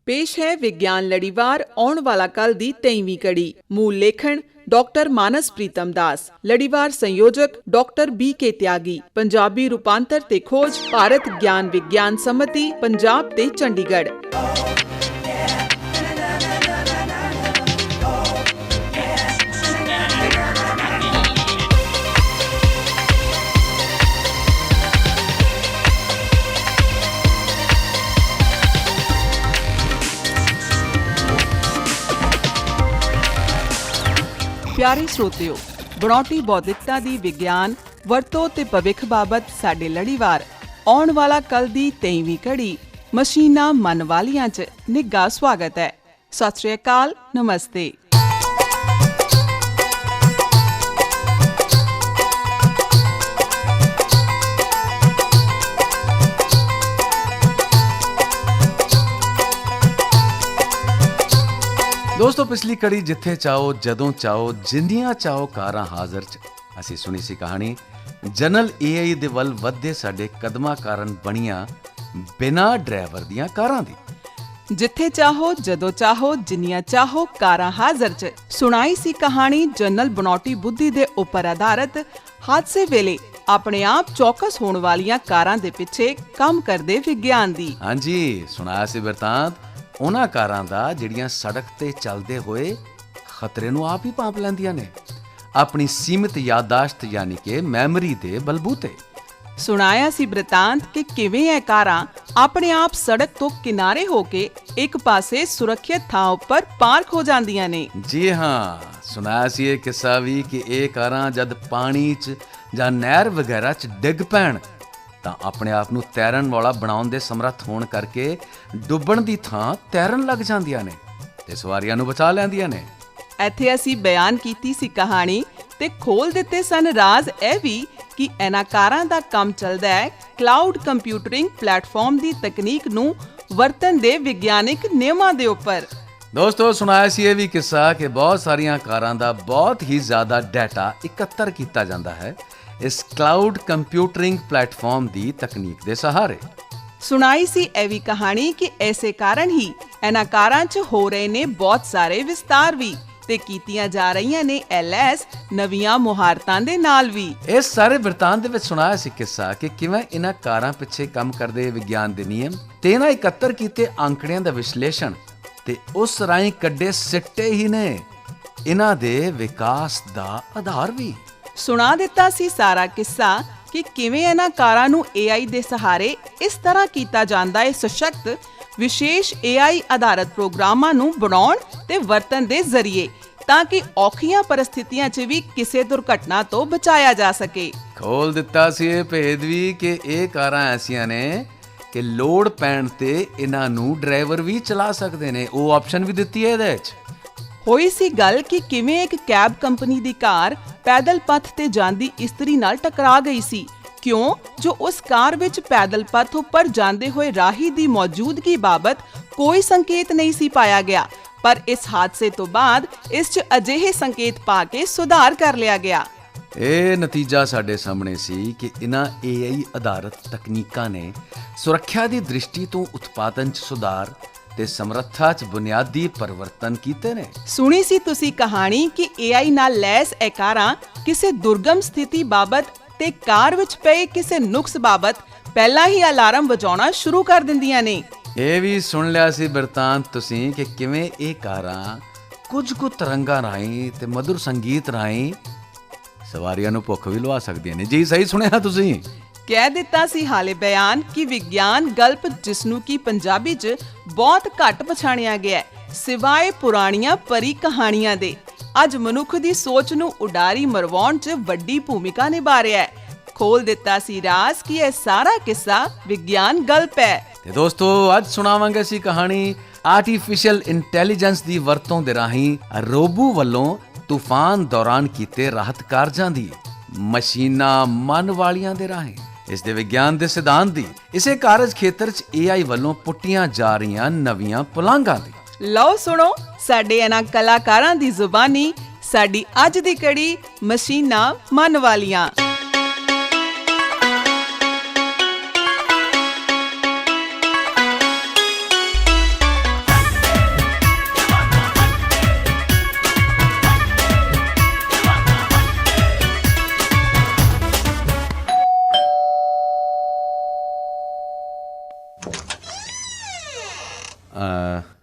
पेश है विज्ञान लड़ीवार आउण वाला कल दी 23वीं कड़ी। मूल लेखन डॉक्टर मानस प्रीतम दास, लड़ीवार संयोजक डॉक्टर BK त्यागी, पंजाबी रूपांतर ते खोज भारत ज्ञान विज्ञान सम्मति पंजाब ते चंडीगढ़। प्यारे श्रोतिओ, ਬਣਾਉਟੀ ਬੌਧਿਕਤਾ ਦੀ ਵਿਗਿਆਨ ਵਰਤੋਂ ਤੇ ਭਵਿੱਖ ਬਾਬਤ ਸਾਡੇ ਲੜੀਵਾਰ ਆਉਣ ਵਾਲਾ ਕੱਲ ਦੀ 23ਵੀਂ ਕੜੀ ਮਸ਼ੀਨਾਂ ਮਨ ਵਾਲੀਆਂ 'ਚ ਨਿੱਘਾ ਸਵਾਗਤ ਹੈ। ਸਤਿ ਸ਼੍ਰੀ ਅਕਾਲ, ਨਮਸਤੇ। ਦੋਸਤੋ, ਪਿਛਲੀ ਕੜੀ ਜਿੱਥੇ ਚਾਹੋ ਜਦੋਂ ਚਾਹੋ ਜਿੰਨੀਆਂ ਚਾਹੋ ਕਾਰਾਂ ਹਾਜ਼ਰ 'ਚ ਅਸੀਂ ਸੁਣੀ ਸੀ ਕਹਾਣੀ ਜਨਰਲ AI ਦੇ ਵੱਲ ਵੱਧਦੇ ਸਾਡੇ ਕਦਮਾਂ ਕਾਰਨ ਬਣੀਆਂ ਬਿਨਾਂ ਡਰਾਈਵਰ ਦੀਆਂ ਕਾਰਾਂ ਦੀ। ਜਿੱਥੇ ਚਾਹੋ ਜਦੋਂ ਚਾਹੋ ਜਿੰਨੀਆਂ ਚਾਹੋ ਕਾਰਾਂ ਹਾਜ਼ਰ 'ਚ ਸੁਣਾਈ ਸੀ ਕਹਾਣੀ ਜਨਰਲ ਬਣਾਉਟੀ ਬੁੱਧੀ ਦੇ ਉੱਪਰ ਆਧਾਰਿਤ ਹਾਦਸੇ ਵੇਲੇ ਆਪਣੇ ਆਪ ਚੌਕਸ ਹੋਣ ਵਾਲੀਆਂ ਕਾਰਾਂ ਦੇ ਪਿੱਛੇ ਕੰਮ ਕਰਦੇ ਵਿਗਿਆਨ ਦੀ। ਹਾਂਜੀ, ਸੁਣਾਇਆ ਸੀ ਬਿਰਤਾਂਤ ਉਹਨਾਂ ਕਾਰਾਂ ਦਾ ਜਿਹੜੀਆਂ ਸੜਕ ਤੇ ਚੱਲਦੇ ਹੋਏ ਖਤਰੇ ਨੂੰ ਆਪ ਹੀ ਭਾਂਪ ਲੈਂਦੀਆਂ ਨੇ ਆਪਣੀ ਸੀਮਿਤ ਯਾਦਾਸ਼ਤ ਯਾਨੀ ਕਿ ਮੈਮਰੀ ਦੇ ਬਲਬੂਤੇ। ਸੁਣਾਇਆ ਸੀ ਬ੍ਰਿਤਾਂਤ ਕਿ ਕਿਵੇਂ ਇਹ ਕਾਰਾਂ ਆਪਣੇ ਆਪ ਸੜਕ ਤੋਂ ਕਿਨਾਰੇ ਹੋ ਕੇ ਇੱਕ ਪਾਸੇ ਸੁਰੱਖਿਅਤ ਥਾਂ ਉੱਪਰ ਪਾਰਕ ਹੋ ਜਾਂਦੀਆਂ ਨੇ। ਜੀ ਹਾਂ, ਸੁਣਾਇਆ ਸੀ ਇਹ ਕਿੱਸਾ ਵੀ ਕਿ ਇਹ ਕਾਰਾਂ ਜਦ ਪਾਣੀ 'ਚ ਜਾਂ ਨਹਿਰ ਵਗੈਰਾ 'ਚ ਡਿੱਗ ਪੈਣ ਤਾਂ ਆਪਣੇ ਆਪ ਨੂੰ ਤੈਰਨ ਵਾਲਾ ਬਣਾਉਣ ਦੇ ਸਮਰੱਥ ਹੋਣ ਕਰਕੇ ਡੁੱਬਣ ਦੀ ਥਾਂ ਤੈਰਨ ਲੱਗ ਜਾਂਦੀਆਂ ਨੇ ਤੇ ਸਵਾਰੀਆਂ ਨੂੰ ਬਚਾ ਲੈਂਦੀਆਂ ਨੇ। ਇੱਥੇ ਅਸੀਂ ਬਿਆਨ ਕੀਤੀ ਸੀ ਕਹਾਣੀ ਤੇ ਖੋਲ ਦਿੱਤੇ ਸਨ ਰਾਜ਼ ਇਹ ਵੀ ਕਿ ਇਹਨਾਂ ਕਾਰਾਂ ਦਾ ਕੰਮ ਚੱਲਦਾ ਹੈ ਕਲਾਊਡ ਕੰਪਿਊਟਰਿੰਗ ਪਲੇਟਫਾਰਮ ਦੀ ਤਕਨੀਕ ਨੂੰ ਵਰਤਣ ਦੇ ਵਿਗਿਆਨਿਕ ਨਿਯਮਾਂ ਦੇ ਉੱਪਰ। ਦੋਸਤੋ, ਸੁਣਾਇਆ ਸੀ ਇਹ ਵੀ ਕਿੱਸਾ ਕਿ ਬਹੁਤ ਸਾਰੀਆਂ ਕਾਰਾਂ ਦਾ ਬਹੁਤ ਹੀ ਜ਼ਿਆਦਾ ਡਾਟਾ ਇਕੱਤਰ ਕੀਤਾ ਜਾਂਦਾ ਹੈ ਇਸ ਕਲਾਊਡ ਕੰਪਿਊਟਰਿੰਗ ਪਲੇਟਫਾਰਮ ਦੀ ਤਕਨੀਕ ਦੇ ਸਹਾਰੇ। ਸੁਣਾਈ ਸੀ ਇਹ ਵੀ ਕਹਾਣੀ ਕਿ ਐਸੇ ਕਾਰਨ ਹੀ ਇਹਨਾਂ ਕਾਰਾਂ 'ਚ ਹੋ ਰਹੇ ਨੇ ਬਹੁਤ ਸਾਰੇ ਵਿਸਤਾਰ ਵੀ ਤੇ ਕੀਤੀਆਂ ਜਾ ਰਹੀਆਂ ਨੇ LS ਨਵੀਆਂ ਮੁਹਾਰਤਾਂ ਦੇ ਨਾਲ ਵੀ। ਇਸ ਸਾਰੇ ਬਿਰਤਾਂਤ ਦੇ ਵਿੱਚ ਸੁਣਾਇਆ ਸੀ ਕਿੱਸਾ ਕਿ ਕਿਵੇਂ ਇਹਨਾਂ ਕਾਰਾਂ ਪਿੱਛੇ ਕੰਮ ਕਰਦੇ ਵਿਗਿਆਨ ਦੇ ਨਿਯਮ ਤੇ ਇਹਨਾਂ ਇਕੱਤਰ ਕੀਤੇ ਅੰਕੜਿਆਂ ਦਾ ਵਿਸ਼ਲੇਸ਼ਣ ਤੇ ਉਸ ਰਾਹੀਂ ਕੱਢੇ ਸਿੱਟੇ ਹੀ ਨੇ ਇਹਨਾਂ ਦੇ ਵਿਕਾਸ ਦਾ ਆਧਾਰ ਵੀ। ਸੁਣਾ ਦਿੱਤਾ ਸੀ ਸਾਰਾ ਕਿੱਸਾ ਕਿ ਕਿਵੇਂ ਇਹਨਾਂ ਕਾਰਾਂ ਨੂੰ AI ਦੇ ਸਹਾਰੇ ਇਸ ਤਰ੍ਹਾਂ ਕੀਤਾ ਜਾਂਦਾ ਹੈ ਸਸ਼ਕਤ ਵਿਸ਼ੇਸ਼ AI ਆਧਾਰਿਤ ਪ੍ਰੋਗਰਾਮਾਂ ਨੂੰ ਬਣਾਉਣ ਤੇ ਵਰਤਣ ਦੇ ਜ਼ਰੀਏ ਤਾਂ ਕਿ ਔਖੀਆਂ ਪਰਿਸਥਿਤੀਆਂ 'ਚ ਵੀ ਕਿਸੇ ਦੁਰਘਟਨਾ ਤੋਂ ਬਚਾਇਆ ਜਾ ਸਕੇ। ਖੋਲ ਦਿੱਤਾ ਸੀ ਇਹ ਭੇਦ ਵੀ ਕਿ ਇਹ ਕਾਰਾਂ ਐਸੀਆਂ ਨੇ ਕਿ ਲੋੜ ਪੈਣ ਤੇ ਇਹਨਾਂ ਨੂੰ ਡਰਾਈਵਰ ਵੀ ਚਲਾ ਸਕਦੇ ਨੇ। ਉਹ ਆਪਸ਼ਨ ਵੀ ਦਿੱਤੀ ਹੈ ਇਹਦੇ 'ਚ। ਹੋਈ ਸੀ ਗੱਲ ਕਿ ਕਿਵੇਂ ਇੱਕ ਕੈਬ ਕੰਪਨੀ ਦੀ ਕਾਰ ਪੈਦਲ ਪਥ ਤੇ ਜਾਂਦੀ ਇਸਤਰੀ ਨਾਲ ਟਕਰਾ ਗਈ ਸੀ। ਕਿਉਂ ਜੋ ਉਸ ਕਾਰ ਵਿੱਚ ਪੈਦਲ ਪਥ ਉੱਪਰ ਜਾਂਦੇ ਹੋਏ ਰਾਹੀ ਦੀ ਮੌਜੂਦਗੀ ਬਾਬਤ ਕੋਈ ਸੰਕੇਤ ਨਹੀਂ ਸੀ ਪਾਇਆ ਗਿਆ, ਪਰ ਇਸ ਹਾਦਸੇ ਤੋਂ ਬਾਅਦ ਇਸ 'ਚ ਅਜਿਹੇ ਸੰਕੇਤ ਪਾ ਕੇ ਸੁਧਾਰ ਕਰ ਲਿਆ ਗਿਆ। ਇਹ ਨਤੀਜਾ ਸਾਡੇ ਸਾਹਮਣੇ ਸੀ ਕਿ ਇਹਨਾਂ AI ਆਧਾਰਿਤ ਤਕਨੀਕਾਂ ਨੇ ਸੁਰੱਖਿਆ ਦੀ ਦ੍ਰਿਸ਼ਟੀ ਤੋਂ ਉਤਪਾਦਨ 'ਚ ਸੁਧਾਰ ਤੇ ਸਮਰੱਥਾ 'ਚ ਬੁਨਿਆਦੀ ਪਰਿਵਰਤਨ ਕੀਤੇ ਨੇ। ਸੁਣੀ ਸੀ ਤੁਸੀਂ ਕਹਾਣੀ ਕਿ AI ਨਾਲ ਲੈਸ ਇਹ ਕਾਰਾਂ ਕਿਸੇ ਦੁਰਗਮ ਸਥਿਤੀ ਬਾਬਤ ਤੇ ਕਾਰ ਵਿੱਚ ਪਏ ਕਿਸੇ ਨੁਕਸ ਬਾਬਤ ਪਹਿਲਾਂ ਹੀ ਅਲਾਰਮ ਵਜਾਉਣਾ ਸ਼ੁਰੂ ਕਰ ਦਿੰਦੀਆਂ ਨੇ। ਇਹ ਵੀ ਸੁਣ ਲਿਆ ਸੀ ਬਿਰਤਾਂਤ ਤੁਸੀਂ ਕਿ ਕਿਵੇਂ ਇਹ ਕਾਰਾਂ ਕੁਝ ਕੁ ਤਰੰਗਾਂ ਰਾਹੀਂ ਤੇ ਮਧੁਰ ਸੰਗੀਤ ਰਾਹੀਂ ਸਵਾਰੀਆਂ ਨੂੰ ਭੁੱਖ ਵੀ ਲਵਾ ਸਕਦੀਆਂ ਨੇ। ਜੀ ਸਹੀ ਸੁਣਿਆ ਤੁਸੀਂ। ਕਹਿ ਦਿੱਤਾ ਸੀ ਹਾਲੇ ਬਿਆਨ ਕਿ ਵਿਗਿਆਨ ਗਲਪ ਜਿਸ ਨੂੰ ਕਿ ਪੰਜਾਬੀ 'ਚ ਬਹੁਤ ਘੱਟ ਪਛਾਣਿਆ ਗਿਆ ਸਿਵਾਏ ਪੁਰਾਣੀਆਂ ਪਰੀ ਕਹਾਣੀਆਂ ਦੇ ਅੱਜ ਮਨੁੱਖ ਦੀ ਸੋਚ ਨੂੰ ਉਡਾਰੀ ਮਰਵਾਉਣ 'ਚ ਵੱਡੀ ਭੂਮਿਕਾ ਨਿਭਾ ਰਿਹਾ ਹੈ। ਖੋਲ ਦਿੱਤਾ ਸੀ ਰਾਜ਼ ਕਿ ਇਹ ਸਾਰਾ ਕਿੱਸਾ ਵਿਗਿਆਨ ਗਲਪ ਹੈ। ਤੇ ਦੋਸਤੋ, ਅੱਜ ਸੁਣਾਵਾਂਗੇ ਅਸੀਂ ਕਹਾਣੀ ਆਰਟੀਫੀਸ਼ੀਅਲ ਇੰਟੈਲੀਜੈਂਸ ਦੀ ਵਰਤੋਂ ਦੇ ਰਾਹੀਂ ਰੋਬੋ ਵੱਲੋਂ ਤੂਫਾਨ ਦੌਰਾਨ ਕੀਤੇ ਰਾਹਤ ਕਾਰਜਾਂ ਦੀ ਮਸ਼ੀਨਾਂ ਮਨ ਵਾਲੀਆਂ ਦੇ ਰਾਹੀਂ ਇਸ ਦੇ ਵਿਗਿਆਨ ਦੇ ਸਿਧਾਂਤ ਦੀ ਇਸੇ ਕਾਰਜ ਖੇਤਰ 'ਚ AI ਵੱਲੋਂ ਪੁੱਟੀਆਂ ਜਾ ਰਹੀਆਂ ਨਵੀਆਂ ਪੁਲਾਂਘਾਂ ਦੀ। ਲਓ ਸੁਣੋ ਸਾਡੇ ਇਹਨਾਂ ਕਲਾਕਾਰਾਂ ਦੀ ਜ਼ੁਬਾਨੀ ਸਾਡੀ ਅੱਜ ਦੀ ਕੜੀ ਮਸ਼ੀਨਾਂ ਮਨ ਵਾਲੀਆਂ।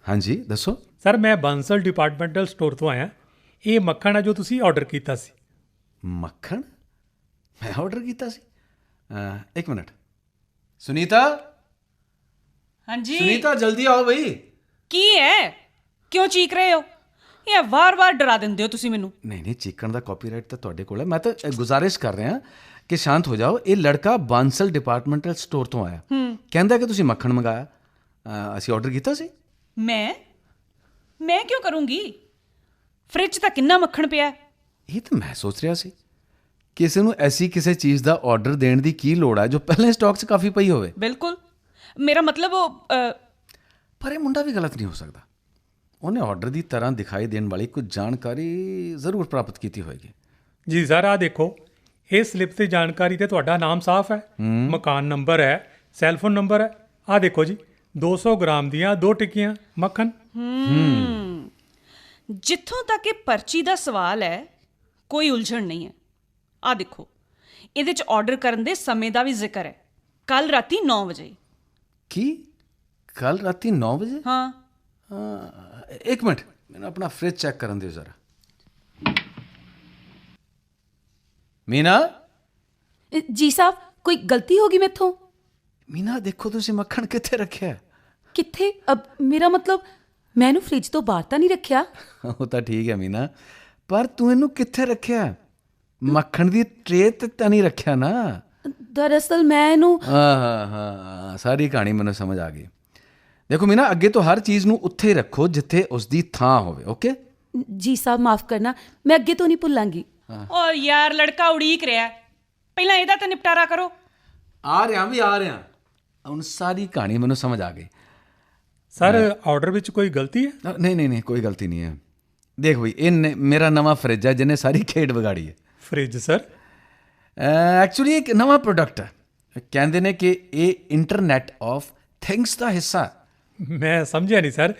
ਹਾਂਜੀ ਦੱਸੋ। ਸਰ ਮੈਂ ਬਾਂਸਲ ਡਿਪਾਰਟਮੈਂਟਲ ਸਟੋਰ ਤੋਂ ਆਇਆ। ਇਹ ਮੱਖਣ ਹੈ ਜੋ ਤੁਸੀਂ ਆਰਡਰ ਕੀਤਾ ਸੀ। ਮੱਖਣ ਮੈਂ ਆਰਡਰ ਕੀਤਾ ਸੀ? ਇੱਕ ਮਿੰਟ। ਸੁਨੀਤਾ, ਹਾਂਜੀ ਸੁਨੀਤਾ ਜਲਦੀ ਆਓ ਬਈ। ਕੀ ਹੈ? ਕਿਉਂ ਚੀਕ ਰਹੇ ਹੋ? ਇਹ ਵਾਰ-ਵਾਰ ਡਰਾ ਦਿੰਦੇ ਹੋ ਤੁਸੀਂ ਮੈਨੂੰ। ਨਹੀਂ ਨਹੀਂ, ਚੀਕਣ ਦਾ ਕਾਪੀਰਾਈਟ ਤਾਂ ਤੁਹਾਡੇ ਕੋਲ ਹੈ। ਮੈਂ ਤਾਂ ਗੁਜ਼ਾਰਿਸ਼ ਕਰ ਰਿਹਾ ਕਿ ਸ਼ਾਂਤ ਹੋ ਜਾਓ। ਇਹ ਲੜਕਾ ਬਾਂਸਲ ਡਿਪਾਰਟਮੈਂਟਲ ਸਟੋਰ ਤੋਂ ਆਇਆ, ਕਹਿੰਦਾ ਕਿ ਤੁਸੀਂ ਮੱਖਣ ਮੰਗਾਇਆ। ਅਸੀਂ ਆਰਡਰ ਕੀਤਾ ਸੀ। ਮੈਂ ਕਿਉਂ ਕਰੂੰਗੀ? ਫ੍ਰਿਜ ਤਾਂ ਕਿੰਨਾ ਮੱਖਣ ਪਿਆ ਹੈ। ਇਹ ਤਾਂ ਮੈਂ ਸੋਚ ਰਿਹਾ ਸੀ ਕਿਸੇ ਨੂੰ ਐਸੀ ਕਿਸੇ ਚੀਜ਼ ਦਾ ਆਰਡਰ ਦੇਣ ਦੀ ਕੀ ਲੋੜ ਹੈ ਜੋ ਪਹਿਲੇ ਸਟਾਕ 'ਚ ਕਾਫੀ ਪਈ ਹੋਵੇ। ਬਿਲਕੁਲ, ਮੇਰਾ ਮਤਲਬ ਉਹ ਪਰ ਇਹ ਮੁੰਡਾ ਵੀ ਗਲਤ ਨਹੀਂ ਹੋ ਸਕਦਾ। ਉਹਨੇ ਆਰਡਰ ਦੀ ਤਰ੍ਹਾਂ ਦਿਖਾਈ ਦੇਣ ਵਾਲੀ ਕੁਝ ਜਾਣਕਾਰੀ ਜ਼ਰੂਰ ਪ੍ਰਾਪਤ ਕੀਤੀ ਹੋਏਗੀ। ਜੀ ਸਰ, ਆਹ ਦੇਖੋ, ਇਹ ਸਲਿੱਪ ਤੇ ਜਾਣਕਾਰੀ ਤੇ ਤੁਹਾਡਾ ਨਾਮ ਸਾਫ਼ ਹੈ, ਮਕਾਨ ਨੰਬਰ ਹੈ, ਸੈੱਲਫੋਨ ਨੰਬਰ ਹੈ। ਆਹ ਦੇਖੋ ਜੀ, 200 ਗ੍ਰਾਮ ਦੀਆਂ 2 ਟਿੱਕੀਆਂ ਮੱਖਣ। ਜਿੱਥੋਂ ਤੱਕ ਇਹ ਪਰਚੀ ਦਾ ਸਵਾਲ ਹੈ, ਕੋਈ ਉਲਝਣ ਨਹੀਂ ਹੈ। ਆਹ ਦੇਖੋ, ਇਹਦੇ 'ਚ ਆਰਡਰ ਕਰਨ ਦੇ ਸਮੇਂ ਦਾ ਵੀ ਜ਼ਿਕਰ ਹੈ, ਕੱਲ ਰਾਤੀ 9 ਵਜੇ। ਕੀ ਕੱਲ ਰਾਤੀ 9 ਵਜੇ? ਹਾਂ। ਇੱਕ ਮਿੰਟ, ਮੈਨੂੰ ਆਪਣਾ ਫ੍ਰਿਜ ਚੈੱਕ ਕਰਨ ਦਿਓ ਜ਼ਰਾ। ਮੀਨਾ, ਜੀ ਸਾਹਿਬ, ਕੋਈ ਗਲਤੀ ਹੋ ਗਈ ਮੈਥੋਂ? ਮੀਨਾ ਦੇਖੋ ਤੁਸੀਂ ਮੱਖਣ ਕਿੱਥੇ ਰੱਖਿਆ ਹੈ? ਕਿੱਥੇ? ਮੇਰਾ ਮਤਲਬ ਮੈਂ ਇਹਨੂੰ ਫ੍ਰਿਜ ਤੋਂ ਬਾਹਰ ਤਾਂ ਨਹੀਂ ਰੱਖਿਆ। ਉਹ ਤਾਂ ਠੀਕ ਹੈ ਮੀਨਾ, ਪਰ ਤੂੰ ਇਹਨੂੰ ਕਿੱਥੇ ਰੱਖਿਆ? ਮੱਖਣ ਦੀ ਟਰੇ ਤੇ ਤਾਂ ਨਹੀਂ ਰੱਖਿਆ ਨਾ? ਦਰਅਸਲ ਮੈਂ ਇਹਨੂੰ ਹਾਂ, ਸਾਰੀ ਕਹਾਣੀ ਮੈਨੂੰ ਸਮਝ ਆ ਗਈ। ਦੇਖੋ ਮੀਨਾ, ਅੱਗੇ ਤੋਂ ਹਰ ਚੀਜ਼ ਨੂੰ ਉੱਥੇ ਹੀ ਰੱਖੋ ਜਿੱਥੇ ਉਸ ਦੀ ਥਾਂ ਹੋਵੇ। ਓਕੇ ਜੀ ਸਾਹਿਬ, ਮਾਫ ਕਰਨਾ, ਮੈਂ ਅੱਗੇ ਤੋਂ ਨਹੀਂ ਭੁੱਲਾਂਗੀ। ਓ ਯਾਰ, ਲੜਕਾ ਉਡੀਕ ਰਿਹਾ, ਪਹਿਲਾਂ ਇਹਦਾ ਤਾਂ ਨਿਪਟਾਰਾ ਕਰੋ। ਆ ਰਿਹਾ। ਹੁਣ ਸਾਰੀ ਕਹਾਣੀ ਮੈਨੂੰ ਸਮਝ ਆ ਗਈ। ਸਰ, ਆਰਡਰ ਵਿੱਚ ਕੋਈ ਗਲਤੀ ਹੈ? ਨਹੀਂ, ਕੋਈ ਗਲਤੀ ਨਹੀਂ ਹੈ। ਦੇਖ ਬਈ, ਇਹ ਮੇਰਾ ਨਵਾਂ ਫਰਿੱਜ ਹੈ ਜਿਹਨੇ ਸਾਰੀ ਖੇਡ ਵਿਗਾੜੀ ਹੈ। Fridge sir? ਐਕਚੁਅਲੀ ਇੱਕ ਨਵਾਂ ਪ੍ਰੋਡਕਟ ਹੈ। ਕਹਿੰਦੇ ਨੇ ਕਿ ਇਹ ਇੰਟਰਨੈਟ ਆਫ ਥਿੰਗਸ ਦਾ ਹਿੱਸਾ। ਮੈਂ ਸਮਝਿਆ ਨਹੀਂ ਸਰ,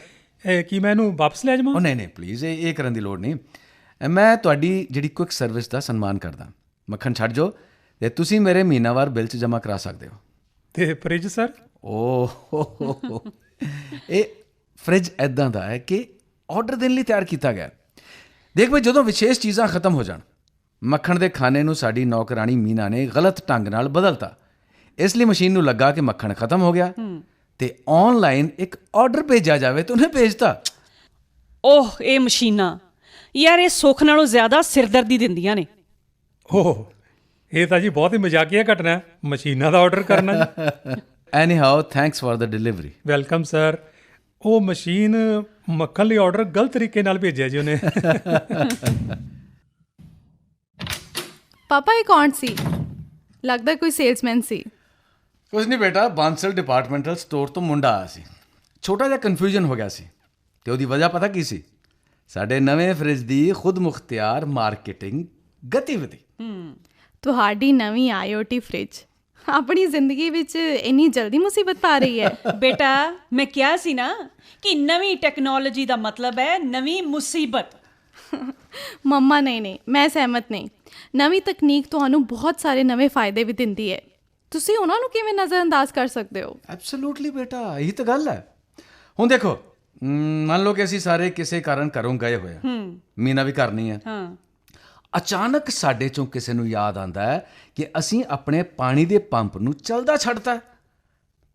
ਕੀ ਮੈਂ ਇਹਨੂੰ ਵਾਪਸ ਲੈ ਜਾਵਾਂ? ਉਹ ਨਹੀਂ ਪਲੀਜ਼, ਇਹ ਕਰਨ ਦੀ ਲੋੜ ਨਹੀਂ। ਮੈਂ ਤੁਹਾਡੀ ਜਿਹੜੀ ਕੁਇਕ ਸਰਵਿਸ ਦਾ ਸਨਮਾਨ ਕਰਦਾ। ਮੱਖਣ ਛੱਡ ਜਾਓ ਤੇ ਤੁਸੀਂ ਮੇਰੇ ਮਹੀਨਾਵਾਰ ਬਿੱਲ 'ਚ ਜਮ੍ਹਾਂ ਕਰਾ ਸਕਦੇ ਹੋ। ਤੇ ਫ੍ਰਿਜ ਸਰ? ਓਹ, ਇਹ ਫ੍ਰਿਜ ਐਦਾਂ ਦਾ ਹੈ ਕਿ ਆਰਡਰ ਦੇਣ ਲਈ ਤਿਆਰ ਕੀਤਾ ਗਿਆ। ਦੇਖ ਬਈ, ਜਦੋਂ ਵਿਸ਼ੇਸ਼ ਚੀਜ਼ਾਂ ਖਤਮ ਹੋ ਜਾਣ, ਮੱਖਣ ਦੇ ਖਾਨੇ ਨੂੰ ਸਾਡੀ ਨੌਕਰਾਣੀ ਮੀਨਾ ਨੇ ਗਲਤ ਢੰਗ ਨਾਲ ਬਦਲਤਾ। ਇਸ ਲਈ ਮਸ਼ੀਨ ਨੂੰ ਲੱਗਾ ਕਿ ਮੱਖਣ ਖਤਮ ਹੋ ਗਿਆ ਤੇ ਆਨਲਾਈਨ ਇੱਕ ਆਰਡਰ ਭੇਜਿਆ ਜਾਵੇ ਤੇ ਉਹਨੇ ਭੇਜਤਾ। ਓਹ, ਇਹ ਮਸ਼ੀਨਾਂ ਯਾਰ, ਇਹ ਸੁੱਖ ਨਾਲੋਂ ਜ਼ਿਆਦਾ ਸਿਰਦਰਦੀ ਦਿੰਦੀਆਂ ਨੇ। ਓਹ, ਇਹ ਤਾਂ ਜੀ ਬਹੁਤ ਹੀ ਮਜ਼ਾਕੀਆ ਘਟਨਾ ਹੈ, ਮਸ਼ੀਨਾਂ ਦਾ ਆਰਡਰ ਕਰਨਾ। Anyhow, thanks for the delivery. Welcome sir. ਉਹ ਮਸ਼ੀਨ ਮੱਖਣ ਲਈ ਆਰਡਰ ਗਲਤ ਤਰੀਕੇ ਨਾਲ ਭੇਜਿਆ ਜੀ ਉਹਨੇ। ਪਾਪਾ, ਇਹ ਕੌਣ ਸੀ? ਲੱਗਦਾ ਕੋਈ ਸੇਲਸਮੈਨ ਸੀ। ਕੁਝ ਨਹੀਂ ਬੇਟਾ, ਬਾਂਸਲ ਡਿਪਾਰਟਮੈਂਟਲ ਸਟੋਰ ਤੋਂ ਮੁੰਡਾ ਆਇਆ ਸੀ। ਛੋਟਾ ਜਿਹਾ ਕਨਫਿਊਜ਼ਨ ਹੋ ਗਿਆ ਸੀ ਤੇ ਉਹਦੀ ਵਜ੍ਹਾ ਪਤਾ ਕੀ ਸੀ? ਸਾਡੇ ਨਵੇਂ ਫ੍ਰਿਜ ਦੀ ਖੁਦ ਮੁਖਤਿਆਰ ਮਾਰਕੀਟਿੰਗ ਗਤੀਵਿਧੀ। ਤੁਹਾਡੀ ਨਵੀਂ IoT ਫ੍ਰਿਜ ਆਪਣੀ ਜ਼ਿੰਦਗੀ ਵਿੱਚ ਇੰਨੀ ਜਲਦੀ ਮੁਸੀਬਤ ਪਾ ਰਹੀ ਹੈ। ਬੇਟਾ, ਮੈਂ ਕਿਹਾ ਸੀ ਨਾ ਕਿ ਨਵੀਂ ਟੈਕਨੋਲੋਜੀ ਦਾ ਮਤਲਬ ਹੈ ਨਵੀਂ ਮੁਸੀਬਤ। ਮੰਮਾ, ਨਹੀਂ, ਮੈਂ ਸਹਿਮਤ ਨਹੀਂ। ਨਵੀਂ ਤਕਨੀਕ ਤੁਹਾਨੂੰ ਬਹੁਤ ਸਾਰੇ ਨਵੇਂ ਫਾਇਦੇ ਵੀ ਦਿੰਦੀ ਹੈ। ਤੁਸੀਂ ਉਹਨਾਂ ਨੂੰ ਕਿਵੇਂ ਨਜ਼ਰਅੰਦਾਜ਼ ਕਰ ਸਕਦੇ ਹੋ? ਐਬਸੋਲੂਟਲੀ ਬੇਟਾ, ਇਹੀ ਤਾਂ ਗੱਲ ਹੈ। ਹੁਣ ਦੇਖੋ, ਮੰਨ ਲਓ ਕਿ ਅਸੀਂ ਸਾਰੇ ਕਿਸੇ ਕਾਰਨ ਘਰੋਂ ਗਏ ਹੋਏ ਹਾਂ, ਮੀਨਾ ਵੀ ਘਰ ਨਹੀਂ ਹੈ। ਅਚਾਨਕ ਸਾਡੇ ਚੋਂ ਕਿਸੇ ਨੂੰ ਯਾਦ ਆਉਂਦਾ ਹੈ ਕਿ ਅਸੀਂ ਆਪਣੇ ਪਾਣੀ ਦੇ ਪੰਪ ਨੂੰ ਚੱਲਦਾ ਛੱਡਤਾ।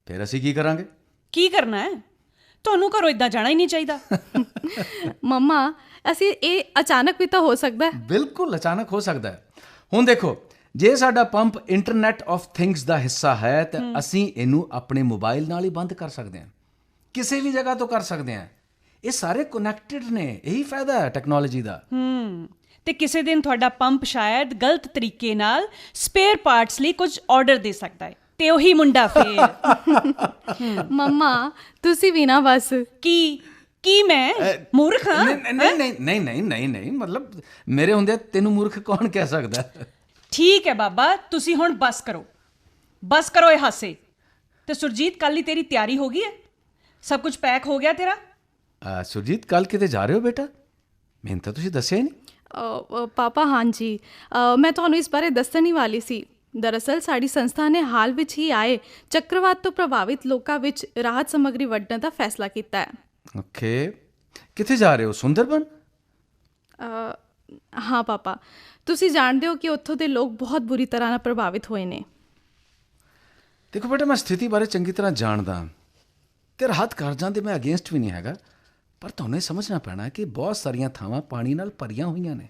ਫਿਰ ਅਸੀਂ ਕੀ ਕਰਾਂਗੇ? ਕੀ ਕਰਨਾ ਹੈ? ਤੁਹਾਨੂੰ ਘਰੋਂ ਇਦਾਂ ਜਾਣਾ ਹੀ ਨਹੀਂ ਚਾਹੀਦਾ। ਮੰਮਾ, ਅਸੀਂ ਇਹ ਅਚਾਨਕ ਵੀ ਤਾਂ ਹੋ ਸਕਦਾ ਹੈ। ਬਿਲਕੁਲ ਅਚਾਨਕ ਹੋ ਸਕਦਾ ਹੈ। ਹੁਣ ਦੇਖੋ, ਜੇ ਸਾਡਾ ਪੰਪ ਇੰਟਰਨੈਟ ਆਫ ਥਿੰਗਸ ਦਾ ਹਿੱਸਾ ਹੈ ਤਾਂ ਅਸੀਂ ਇਹਨੂੰ ਆਪਣੇ ਮੋਬਾਈਲ ਨਾਲ ਹੀ ਬੰਦ ਕਰ ਸਕਦੇ ਹਾਂ, ਕਿਸੇ ਵੀ ਜਗ੍ਹਾ ਤੋਂ ਕਰ ਸਕਦੇ ਹਾਂ। ਇਹ ਸਾਰੇ ਕਨੈਕਟਡ ਨੇ, ਇਹੀ ਫਾਇਦਾ ਹੈ ਟੈਕਨੋਲੋਜੀ ਦਾ। ਤੇ ਕਿਸੇ ਦਿਨ ਤੁਹਾਡਾ ਪੰਪ ਸ਼ਾਇਦ ਗਲਤ ਤਰੀਕੇ ਨਾਲ ਸਪੇਅਰ ਪਾਰਟਸ ਲਈ ਕੁਝ ਆਰਡਰ ਦੇ ਸਕਦਾ ਹੈ ਤੇ ਉਹੀ ਮੁੰਡਾ ਫੇਰ। ਮੰਮਾ, ਤੁਸੀਂ ਵੀ ਨਾ ਬਸ। ਕੀ ਮੈਂ ਮੂਰਖ ਹਾਂ? ਨਹੀਂ, ਮਤਲਬ ਮੇਰੇ ਹੁੰਦੇ ਤੈਨੂੰ ਮੂਰਖ ਕੌਣ ਕਹਿ ਸਕਦਾ? ਠੀਕ ਹੈ ਬਾਬਾ, ਤੁਸੀਂ ਹੁਣ ਬਸ ਕਰੋ ਇਹ ਹਾਸੇ। ਤੇ ਸੁਰਜੀਤ, ਕੱਲ ਹੀ ਤੇਰੀ ਤਿਆਰੀ ਹੋ ਗਈ ਹੈ? ਸਭ ਕੁਝ ਪੈਕ ਹੋ ਗਿਆ ਤੇਰਾ? ਸੁਰਜੀਤ, ਕੱਲ ਕਿਤੇ ਜਾ ਰਹੇ ਹੋ ਬੇਟਾ? ਮੈਨੂੰ ਤਾਂ ਤੁਸੀਂ ਦੱਸਿਆ ਹੀ ਨਹੀਂ। ਪਾਪਾ, ਹਾਂਜੀ, ਮੈਂ ਤੁਹਾਨੂੰ ਇਸ ਬਾਰੇ ਦੱਸਣ ਹੀ ਵਾਲੀ ਸੀ, ਦਰਅਸਲ ਸਾਡੀ ਸੰਸਥਾ ਨੇ ਹਾਲ ਵਿੱਚ ਹੀ ਆਏ ਚੱਕਰਵਾਤ ਤੋਂ ਪ੍ਰਭਾਵਿਤ ਲੋਕਾਂ ਵਿੱਚ ਰਾਹਤ ਸਮੱਗਰੀ ਵੰਡਣ ਦਾ ਫੈਸਲਾ ਕੀਤਾ ਹੈ। ਓਕੇ, ਕਿੱਥੇ ਜਾ ਰਹੇ ਹੋ? ਸੁੰਦਰਬਨ? ਹਾਂ ਪਾਪਾ, ਤੁਸੀਂ ਜਾਣਦੇ ਹੋ ਕਿ ਉੱਥੋਂ ਦੇ ਲੋਕ ਬਹੁਤ ਬੁਰੀ ਤਰ੍ਹਾਂ ਨਾਲ ਪ੍ਰਭਾਵਿਤ ਹੋਏ ਨੇ। ਦੇਖੋ ਬੇਟਾ, ਮੈਂ ਸਥਿਤੀ ਬਾਰੇ ਚੰਗੀ ਤਰ੍ਹਾਂ ਜਾਣਦਾ ਤੇ ਰਾਹਤ ਕਾਰਜਾਂ ਦੇ ਮੈਂ ਅਗੇਂਸਟ ਵੀ ਨਹੀਂ ਹੈਗਾ, ਪਰ ਤੁਹਾਨੂੰ ਇਹ ਸਮਝਣਾ ਪੈਣਾ ਕਿ ਬਹੁਤ ਸਾਰੀਆਂ ਥਾਵਾਂ ਪਾਣੀ ਨਾਲ ਭਰੀਆਂ ਹੋਈਆਂ ਨੇ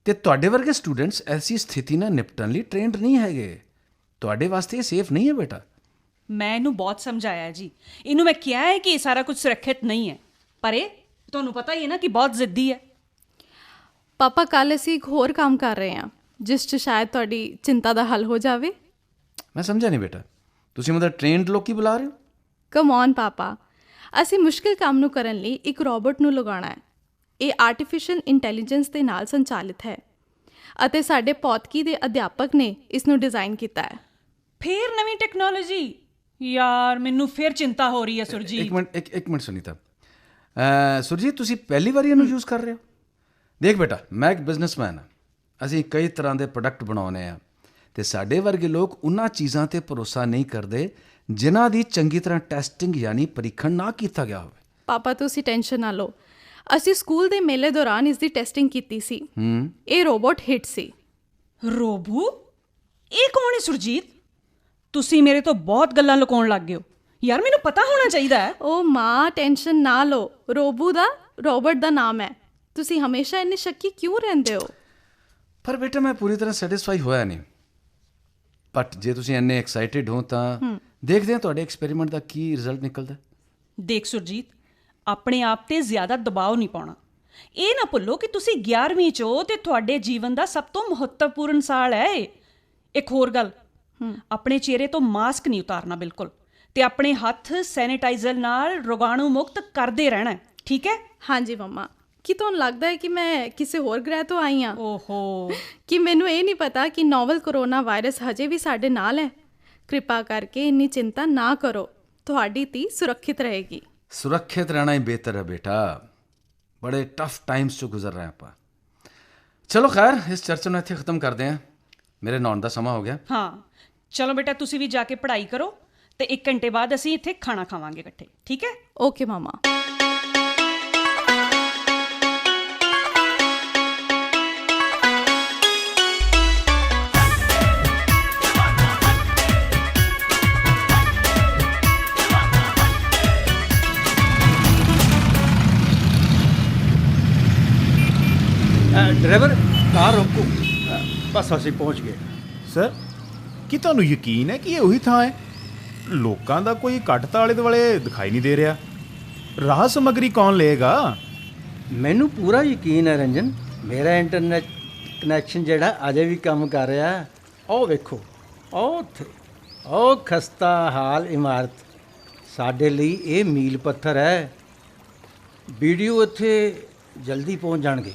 ਤੇ ਤੁਹਾਡੇ ਵਰਗੇ ਸਟੂਡੈਂਟਸ ਐਸੀ ਸਥਿਤੀ ਨਾਲ ਨਿਪਟਣ ਲਈ ਟ੍ਰੇਨਡ ਨਹੀਂ ਹੈਗੇ। ਤੁਹਾਡੇ ਵਾਸਤੇ ਇਹ ਸੇਫ ਨਹੀਂ ਹੈ ਬੇਟਾ। ਮੈਂ ਇਹਨੂੰ ਬਹੁਤ ਸਮਝਾਇਆ ਜੀ, ਇਹਨੂੰ ਮੈਂ ਕਿਹਾ ਹੈ ਕਿ ਇਹ ਸਾਰਾ ਕੁਝ ਸੁਰੱਖਿਅਤ ਨਹੀਂ ਹੈ, ਪਰ ਇਹ ਤੁਹਾਨੂੰ ਪਤਾ ਹੀ ਹੈ ਨਾ ਕਿ ਬਹੁਤ ਜ਼ਿੱਦੀ ਹੈ। ਪਾਪਾ, ਕੱਲ੍ਹ ਅਸੀਂ ਇੱਕ ਹੋਰ ਕੰਮ ਕਰ ਰਹੇ ਹਾਂ ਜਿਸ 'ਚ ਸ਼ਾਇਦ ਤੁਹਾਡੀ ਚਿੰਤਾ ਦਾ ਹੱਲ ਹੋ ਜਾਵੇ। ਮੈਂ ਸਮਝਿਆ ਨਹੀਂ ਬੇਟਾ, ਤੁਸੀਂ ਮਤਲਬ ਟ੍ਰੇਨਡ ਲੋਕੀ ਬੁਲਾ ਰਹੇ ਹੋ? ਕਮ ਔਨ ਪਾਪਾ, ਅਸੀਂ ਮੁਸ਼ਕਿਲ ਕੰਮ ਨੂੰ ਕਰਨ ਲਈ ਇੱਕ ਰੋਬੋਟ ਨੂੰ ਲਗਾਉਣਾ ਹੈ। ਇਹ ਆਰਟੀਫੀਸ਼ੀਅਲ ਇੰਟੈਲੀਜੈਂਸ ਦੇ ਨਾਲ ਸੰਚਾਲਿਤ ਹੈ ਅਤੇ ਸਾਡੇ ਭੌਤਿਕੀ ਦੇ ਅਧਿਆਪਕ ਨੇ ਇਸ ਨੂੰ ਡਿਜ਼ਾਈਨ ਕੀਤਾ ਹੈ। ਫੇਰ ਨਵੀਂ ਟੈਕਨੋਲੋਜੀ? ਯਾਰ ਮੈਨੂੰ ਫੇਰ ਚਿੰਤਾ ਹੋ ਰਹੀ ਹੈ ਸੁਰਜੀਤ। ਇੱਕ ਮਿੰਟ ਸੁਨੀਤਾ। ਸੁਰਜੀਤ, ਤੁਸੀਂ ਪਹਿਲੀ ਵਾਰੀ ਇਹਨੂੰ ਯੂਜ਼ ਕਰ ਰਹੇ ਹੋ? ਦੇਖ ਬੇਟਾ, ਮੈਂ ਇੱਕ ਬਿਜ਼ਨਸਮੈਨ ਹਾਂ, ਅਸੀਂ ਕਈ ਤਰ੍ਹਾਂ ਦੇ ਪ੍ਰੋਡਕਟ ਬਣਾਉਂਦੇ ਹਾਂ ਤੇ ਸਾਡੇ ਵਰਗੇ ਲੋਕ ਉਹਨਾਂ ਚੀਜ਼ਾਂ ਤੇ ਭਰੋਸਾ ਨਹੀਂ ਕਰਦੇ ਜਿਨ੍ਹਾਂ ਦੀ ਚੰਗੀ ਤਰ੍ਹਾਂ ਟੈਸਟਿੰਗ ਯਾਨੀ ਪਰੀਖਣ ਨਾ ਕੀਤਾ ਗਿਆ ਹੋਵੇ। ਪਾਪਾ, ਤੁਸੀਂ ਟੈਨਸ਼ਨ ਨਾ ਲਓ, ਅਸੀਂ ਸਕੂਲ ਦੇ ਮੇਲੇ ਦੌਰਾਨ ਇਸ ਦੀ ਟੈਸਟਿੰਗ ਕੀਤੀ ਸੀ। ਇਹ ਰੋਬੋਟ ਹਿੱਟ ਸੀ। ਰੋਬੂ? ਇਹ ਕੌਣ ਹੈ ਸੁਰਜੀਤ? ਤੁਸੀਂ ਮੇਰੇ ਤੋਂ ਬਹੁਤ ਗੱਲਾਂ ਲੁਕਾਉਣ ਲੱਗ ਗਏ ਹੋ ਯਾਰ, ਮੈਨੂੰ ਪਤਾ ਹੋਣਾ ਚਾਹੀਦਾ ਹੈ। ਉਹ ਮਾਂ, ਟੈਨਸ਼ਨ ਨਾ ਲਓ, ਰੋਬੂ ਦਾ ਰੋਬੋਟ ਦਾ ਨਾਮ ਹੈ। ਤੁਸੀਂ ਹਮੇਸ਼ਾ ਇੰਨੇ ਸ਼ੱਕੀ ਕਿਉਂ ਰਹਿੰਦੇ ਹੋ? ਪਰ ਬੇਟਾ, ਮੈਂ ਪੂਰੀ ਤਰ੍ਹਾਂ ਸੈਟੀਸਫਾਈ ਹੋਇਆ ਨਹੀਂ, ਬਟ ਜੇ ਤੁਸੀਂ ਇੰਨੇ ਐਕਸਾਈਟਿਡ ਹੋ ਤਾਂ ਦੇਖਦੇ ਹਾਂ ਤੁਹਾਡੇ ਐਕਸਪੈਰੀਮੈਂਟ ਦਾ ਕੀ ਰਿਜ਼ਲਟ ਨਿਕਲਦਾ। ਦੇਖ ਸੁਰਜੀਤ, ਆਪਣੇ ਆਪ ਤੇ ਜ਼ਿਆਦਾ ਦਬਾਅ ਨਹੀਂ ਪਾਉਣਾ। ਇਹ ਨਾ ਭੁੱਲੋ ਕਿ ਤੁਸੀਂ 11ਵੀਂ 'ਚ ਹੋ ਤੇ ਤੁਹਾਡੇ ਜੀਵਨ ਦਾ ਸਭ ਤੋਂ ਮਹੱਤਵਪੂਰਨ ਸਾਲ ਹੈ ਇਹ। ਇੱਕ ਹੋਰ ਗੱਲ, ਆਪਣੇ ਚਿਹਰੇ ਤੋਂ ਮਾਸਕ ਨਹੀਂ ਉਤਾਰਨਾ ਬਿਲਕੁਲ, ਤੇ ਆਪਣੇ ਹੱਥ ਸੈਨੀਟਾਈਜ਼ਰ ਨਾਲ ਰੋਗਾਣੂ ਮੁਕਤ ਕਰਦੇ ਰਹਿਣਾ, ਠੀਕ ਹੈ? ਹਾਂਜੀ ਮੰਮਾ। ਕੀ ਤੁਹਾਨੂੰ ਲੱਗਦਾ ਹੈ ਕਿ ਮੈਂ ਕਿਸੇ ਹੋਰ ਗ੍ਰਹਿ ਤੋਂ ਆਈ ਹਾਂ? ਓਹੋ, ਕਿ ਮੈਨੂੰ ਇਹ ਨਹੀਂ ਪਤਾ ਕਿ ਨੋਵਲ ਕੋਰੋਨਾ ਵਾਇਰਸ ਹਜੇ ਵੀ ਸਾਡੇ ਨਾਲ ਹੈ? ਕਿਰਪਾ ਕਰਕੇ ਇੰਨੀ ਚਿੰਤਾ ਨਾ ਕਰੋ, ਤੁਹਾਡੀ ਧੀ ਸੁਰੱਖਿਅਤ ਰਹੇਗੀ। ਸੁਰੱਖਿਅਤ ਰਹਿਣਾ ਹੀ ਬਿਹਤਰ ਹੈ ਬੇਟਾ, ਬੜੇ ਟਫ ਟਾਈਮਸ 'ਚੋਂ ਗੁਜ਼ਰ ਰਹੇ ਆਪਾਂ। ਚਲੋ ਖੈਰ, ਇਸ ਚਰਚਾ ਨੂੰ ਇੱਥੇ ਖਤਮ ਕਰਦੇ ਹਾਂ, ਮੇਰੇ ਨਹਾਉਣ ਦਾ ਸਮਾਂ ਹੋ ਗਿਆ। ਹਾਂ ਚਲੋ ਬੇਟਾ, ਤੁਸੀਂ ਵੀ ਜਾ ਕੇ ਪੜ੍ਹਾਈ ਕਰੋ ਤੇ 1 ਘੰਟੇ ਬਾਅਦ ਅਸੀਂ ਇੱਥੇ ਖਾਣਾ ਖਾਵਾਂਗੇ ਇਕੱਠੇ, ਠੀਕ ਹੈ? ਓਕੇ ਮਾਮਾ। ਡਰਾਈਵਰ, ਕਾਰ ਰੋਕੋ। ਬਸ ਅਸੀਂ ਪਹੁੰਚ ਗਏ। ਸਰ, ਕੀ ਤੁਹਾਨੂੰ ਯਕੀਨ ਹੈ ਕਿ ਇਹ ਉਹੀ ਥਾਂ ਹੈ? ਲੋਕਾਂ ਦਾ ਕੋਈ ਕੱਟ ਤਾਂ ਆਲੇ ਦੁਆਲੇ ਦਿਖਾਈ ਨਹੀਂ ਦੇ ਰਿਹਾ। ਰਾਹਤ ਸਮੱਗਰੀ ਕੌਣ ਲਏਗਾ? ਮੈਨੂੰ ਪੂਰਾ ਯਕੀਨ ਹੈ ਰੰਜਨ, ਮੇਰਾ ਇੰਟਰਨੈਟ ਕਨੈਕਸ਼ਨ ਜਿਹੜਾ ਅਜੇ ਵੀ ਕੰਮ ਕਰ ਰਿਹਾ। ਉਹ ਵੇਖੋ, ਉਹ ਉੱਥੇ ਉਹ ਖਸਤਾ ਹਾਲ ਇਮਾਰਤ, ਸਾਡੇ ਲਈ ਇਹ ਮੀਲ ਪੱਥਰ ਹੈ। ਵੀਡੀਓ ਇੱਥੇ ਜਲਦੀ ਪਹੁੰਚ ਜਾਣਗੇ।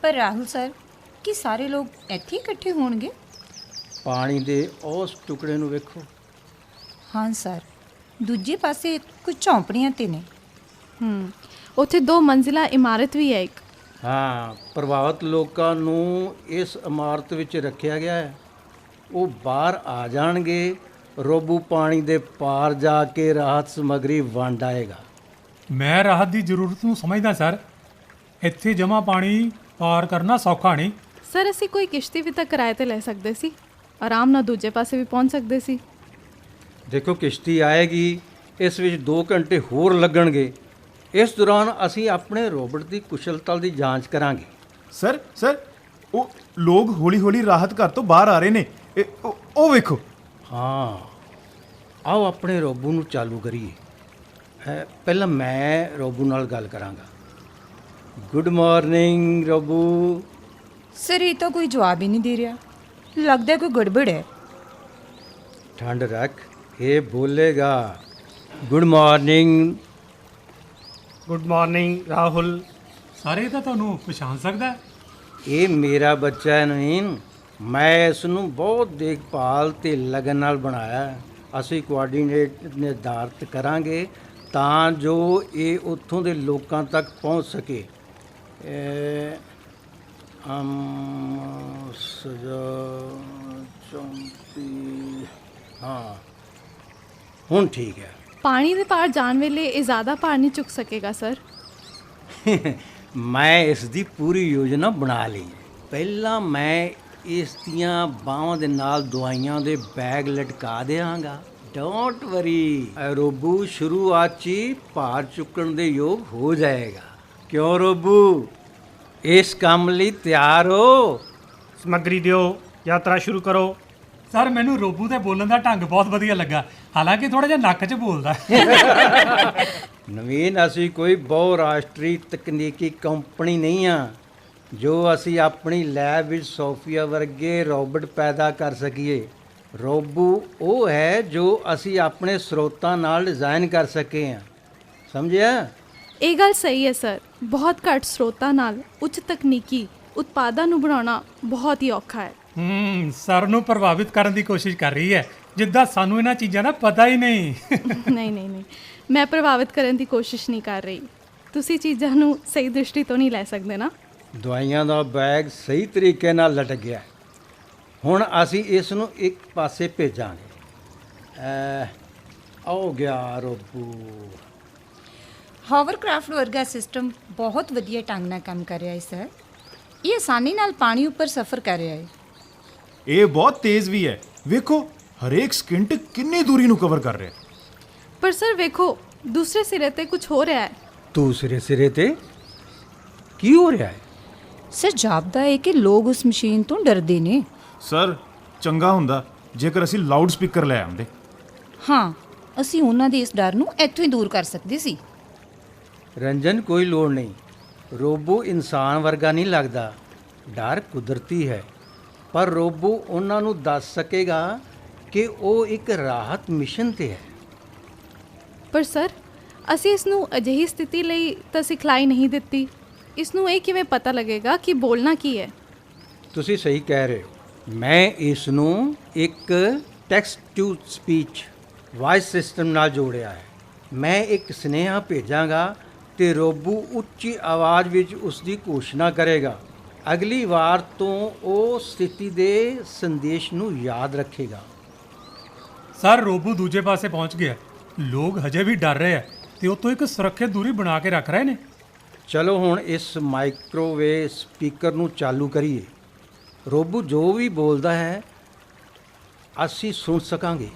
ਪਰ ਰਾਹੁਲ ਸਰ, ਕੀ ਸਾਰੇ ਲੋਕ ਇੱਥੇ ਇਕੱਠੇ ਹੋਣਗੇ? ਪਾਣੀ ਦੇ ਉਸ ਟੁਕੜੇ ਨੂੰ ਵੇਖੋ। ਹਾਂ ਸਰ, ਦੂਜੇ ਪਾਸੇ ਕੁਝ ਝੌਂਪੜੀਆਂ ਤੇ ਨੇ। ਉੱਥੇ 2 ਮੰਜ਼ਿਲਾ ਇਮਾਰਤ ਵੀ ਹੈ ਇੱਕ। ਹਾਂ, ਪ੍ਰਭਾਵਿਤ ਲੋਕਾਂ ਨੂੰ ਇਸ ਇਮਾਰਤ ਵਿੱਚ ਰੱਖਿਆ ਗਿਆ ਹੈ। ਉਹ ਬਾਹਰ ਆ ਜਾਣਗੇ, ਰੋਬੂ ਪਾਣੀ ਦੇ ਪਾਰ ਜਾ ਕੇ ਰਾਹਤ ਸਮੱਗਰੀ ਵੰਡ ਆਏਗਾ। ਮੈਂ ਰਾਹਤ ਦੀ ਜ਼ਰੂਰਤ ਨੂੰ ਸਮਝਦਾ ਸਰ। ਇੱਥੇ ਜਮ੍ਹਾਂ ਪਾਣੀ ਪਾਰ ਕਰਨਾ ਸੌਖਾ ਨਹੀਂ। ਸਰ, ਅਸੀਂ ਕੋਈ ਕਿਸ਼ਤੀ ਵੀ ਤਾਂ ਕਿਰਾਏ ਤੇ ਲੈ ਸਕਦੇ ਸੀ, ਆਰਾਮ ਨਾਲ ਦੂਜੇ ਪਾਸੇ ਵੀ ਪਹੁੰਚ ਸਕਦੇ ਸੀ। ਦੇਖੋ, ਕਿਸ਼ਤੀ ਆਏਗੀ, ਇਸ ਵਿੱਚ 2 ਘੰਟੇ ਹੋਰ ਲੱਗਣਗੇ। ਇਸ ਦੌਰਾਨ ਅਸੀਂ ਆਪਣੇ ਰੋਬੋਟ ਦੀ ਕੁਸ਼ਲਤਾ ਦੀ ਜਾਂਚ ਕਰਾਂਗੇ। ਸਰ, ਉਹ ਲੋਕ ਹੌਲੀ-ਹੌਲੀ ਰਾਹਤ ਘਰ ਤੋਂ ਬਾਹਰ ਆ ਰਹੇ ਨੇ। ਉਹ ਵੇਖੋ। ਹਾਂ, ਆਓ ਆਪਣੇ ਰੋਬੋ ਨੂੰ ਚਾਲੂ ਕਰੀਏ। ਪਹਿਲਾਂ ਮੈਂ ਰੋਬੋ ਨਾਲ ਗੱਲ ਕਰਾਂਗਾ। Good morning robo. ਸਰ, ਇਹ ਤਾਂ ਕੋਈ ਜਵਾਬ ਹੀ ਨਹੀਂ ਦੇ ਰਿਹਾ, ਲੱਗਦਾ ਕੋਈ ਗੜਬੜ ਹੈ। ਠੰਡ ਰੱਖ, ਇਹ ਬੋਲੇਗਾ। Good morning. Good morning Rahul. ਸਾਰੇ ਤਾਂ ਤੁਹਾਨੂੰ ਪਛਾਣ ਸਕਦਾ ਹੈ। ਇਹ ਮੇਰਾ ਬੱਚਾ ਹੈ ਨਵੀਨ, ਮੈਂ ਇਸ ਨੂੰ ਬਹੁਤ ਦੇਖਭਾਲ ਤੇ ਲਗਨ ਨਾਲ ਬਣਾਇਆ। ਅਸੀਂ ਕੋਆਰਡੀਨੇਟ ਨਿਰਧਾਰਤ ਕਰਾਂਗੇ ਤਾਂ ਜੋ ਇਹ ਉੱਥੋਂ ਦੇ ਲੋਕਾਂ ਤੱਕ ਪਹੁੰਚ ਸਕੇ। 34 ਹਾਂ ਹੁਣ ਠੀਕ ਹੈ। ਪਾਣੀ ਦੇ ਪਾਰ ਜਾਣ ਵੇਲੇ ਇਹ ਜ਼ਿਆਦਾ ਭਾਰ ਨਹੀਂ ਚੁੱਕ ਸਕੇਗਾ ਸਰ। ਮੈਂ ਇਸ ਦੀ ਪੂਰੀ ਯੋਜਨਾ ਬਣਾ ਲਈ ਹੈ। ਪਹਿਲਾਂ ਮੈਂ ਇਸ ਦੀਆਂ ਬਾਹਾਂ ਦੇ ਨਾਲ ਦਵਾਈਆਂ ਦੇ ਬੈਗ ਲਟਕਾ ਦਿਆਂਗਾ। ਡੋਂਟ ਵਰੀ, ਰੋਬੂ ਸ਼ੁਰੂਆਤ 'ਚ ਹੀ ਭਾਰ ਚੁੱਕਣ ਦੇ ਯੋਗ ਹੋ ਜਾਏਗਾ। ਕਿਉਂ ਰੋਬੂ, ਇਸ ਕੰਮ ਲਈ ਤਿਆਰ ਹੋ? ਸਮੱਗਰੀ ਦਿਓ, ਯਾਤਰਾ ਸ਼ੁਰੂ ਕਰੋ। ਸਰ ਮੈਨੂੰ ਰੋਬੂ ਦੇ ਬੋਲਣ ਦਾ ਢੰਗ ਬਹੁਤ ਵਧੀਆ ਲੱਗਾ, ਹਾਲਾਂਕਿ ਥੋੜਾ ਜਿਹਾ ਨੱਕ 'ਚ ਬੋਲਦਾ। ਨਵੀਨ, ਅਸੀਂ ਕੋਈ ਬਹੁ ਰਾਸ਼ਟਰੀ ਤਕਨੀਕੀ ਕੰਪਨੀ ਨਹੀਂ ਆ ਜੋ ਅਸੀਂ ਆਪਣੀ ਲੈਬ ਵਿੱਚ ਸੋਫੀਆ ਵਰਗੇ ਰੋਬੋਟ ਪੈਦਾ ਕਰ ਸਕੀਏ। ਰੋਬੂ ਉਹ ਹੈ ਜੋ ਅਸੀਂ ਆਪਣੇ ਸਰੋਤਾਂ ਨਾਲ ਡਿਜ਼ਾਈਨ ਕਰ ਸਕੇ ਹਾਂ, ਸਮਝਿਆ? ਇਹ ਗੱਲ ਸਹੀ ਹੈ ਸਰ। ਬਹੁਤ ਘੱਟ ਸਰੋਤਾਂ ਨਾਲ ਉੱਚ ਤਕਨੀਕੀ ਉਤਪਾਦਾਂ ਨੂੰ ਬਣਾਉਣਾ ਬਹੁਤ ਹੀ ਔਖਾ ਹੈ। ਸਰ ਨੂੰ ਪ੍ਰਭਾਵਿਤ ਕਰਨ ਦੀ ਕੋਸ਼ਿਸ਼ ਕਰ ਰਹੀ ਹੈ, ਜਿੱਦਾਂ ਸਾਨੂੰ ਇਹਨਾਂ ਚੀਜ਼ਾਂ ਦਾ ਪਤਾ ਹੀ ਨਹੀਂ। ਨਹੀਂ, ਮੈਂ ਪ੍ਰਭਾਵਿਤ ਕਰਨ ਦੀ ਕੋਸ਼ਿਸ਼ ਨਹੀਂ ਕਰ ਰਹੀ। ਤੁਸੀਂ ਚੀਜ਼ਾਂ ਨੂੰ ਸਹੀ ਦ੍ਰਿਸ਼ਟੀ ਤੋਂ ਨਹੀਂ ਲੈ ਸਕਦੇ ਨਾ। ਦਵਾਈਆਂ ਦਾ ਬੈਗ ਸਹੀ ਤਰੀਕੇ ਨਾਲ ਲਟਕ ਗਿਆ। ਹੁਣ ਅਸੀਂ ਇਸ ਨੂੰ ਇੱਕ ਪਾਸੇ ਭੇਜਾਂਗੇ। ਆਓ ਗਿਆ ਰੋਬੂ। ਹਾਵਰਕ੍ਰਾਫਟ ਵਰਗਾ ਸਿਸਟਮ ਬਹੁਤ ਵਧੀਆ ਢੰਗ ਨਾਲ ਕੰਮ ਕਰ ਰਿਹਾ ਹੈ ਸਰ। ਇਹ ਆਸਾਨੀ ਨਾਲ ਪਾਣੀ ਉੱਪਰ ਸਫ਼ਰ ਕਰ ਰਿਹਾ ਹੈ। ਇਹ ਬਹੁਤ ਤੇਜ਼ ਵੀ ਹੈ, ਵੇਖੋ ਹਰੇਕ ਸਕਿੰਟ ਕਿੰਨੀ ਦੂਰੀ ਨੂੰ ਕਵਰ ਕਰ ਰਿਹਾ। ਪਰ ਸਰ ਵੇਖੋ, ਦੂਸਰੇ ਸਿਰੇ ਤੇ ਕੁਝ ਹੋ ਰਿਹਾ ਹੈ। ਦੂਸਰੇ ਸਿਰੇ ਤੇ ਕੀ ਹੋ ਰਿਹਾ ਹੈ? ਸਰ ਜਾਪਦਾ ਹੈ ਕਿ ਲੋਕ ਉਸ ਮਸ਼ੀਨ ਤੋਂ ਡਰਦੇ ਨੇ। ਸਰ ਚੰਗਾ ਹੁੰਦਾ ਜੇਕਰ ਅਸੀਂ ਲਾਊਡ ਸਪੀਕਰ ਲੈ ਆਉਂਦੇ। ਹਾਂ, ਅਸੀਂ ਉਹਨਾਂ ਦੇ ਇਸ ਡਰ ਨੂੰ ਇੱਥੋਂ ਹੀ ਦੂਰ ਕਰ ਸਕਦੇ ਸੀ। ਰੰਜਨ, ਕੋਈ ਲੋੜ ਨਹੀਂ। ਰੋਬੋ ਇਨਸਾਨ ਵਰਗਾ ਨਹੀਂ ਲੱਗਦਾ। ਡਰ ਕੁਦਰਤੀ ਹੈ, ਪਰ ਰੋਬੋ ਉਹਨਾਂ ਨੂੰ ਦੱਸ ਸਕੇਗਾ ਕਿ ਉਹ ਇੱਕ ਰਾਹਤ ਮਿਸ਼ਨ ਤੇ ਹੈ। ਪਰ ਸਰ, ਅਸੀਂ ਇਸ ਨੂੰ ਅਜਿਹੀ ਸਥਿਤੀ ਲਈ ਤਾਂ ਸਿਖਲਾਈ ਨਹੀਂ ਦਿੱਤੀ। ਇਸ ਨੂੰ ਇਹ ਕਿਵੇਂ ਪਤਾ ਲੱਗੇਗਾ ਕਿ ਬੋਲਣਾ ਕੀ ਹੈ? ਤੁਸੀਂ ਸਹੀ ਕਹਿ ਰਹੇ ਹੋ। ਮੈਂ ਇਸ ਨੂੰ ਇੱਕ text to speech voice system ਨਾਲ ਜੋੜਿਆ ਹੈ। ਮੈਂ ਇੱਕ ਸੁਨੇਹਾ ਭੇਜਾਂਗਾ ਤੇ ਰੋਬੂ ਉੱਚੀ ਆਵਾਜ਼ ਵਿੱਚ ਉਸ ਦੀ ਘੋਸ਼ਣਾ ਕਰੇਗਾ। ਅਗਲੀ ਵਾਰ ਤੋਂ ਉਹ ਸਥਿਤੀ ਦੇ ਸੰਦੇਸ਼ ਨੂੰ ਯਾਦ ਰੱਖੇਗਾ। ਸਰ ਰੋਬੂ ਦੂਜੇ ਪਾਸੇ ਪਹੁੰਚ ਗਿਆ। ਲੋਕ ਹਜੇ ਵੀ ਡਰ ਰਹੇ ਆ ਤੇ ਉਹ ਤੋਂ ਇੱਕ ਸੁਰੱਖਿਅਤ ਦੂਰੀ ਬਣਾ ਕੇ ਰੱਖ ਰਹੇ ਨੇ। ਚਲੋ ਹੁਣ ਇਸ ਮਾਈਕ੍ਰੋਵੇਵ ਸਪੀਕਰ ਨੂੰ ਚਾਲੂ ਕਰੀਏ। ਰੋਬੂ ਜੋ ਵੀ ਬੋਲਦਾ ਹੈ ਅਸੀਂ ਸੁਣ ਸਕਾਂਗੇ।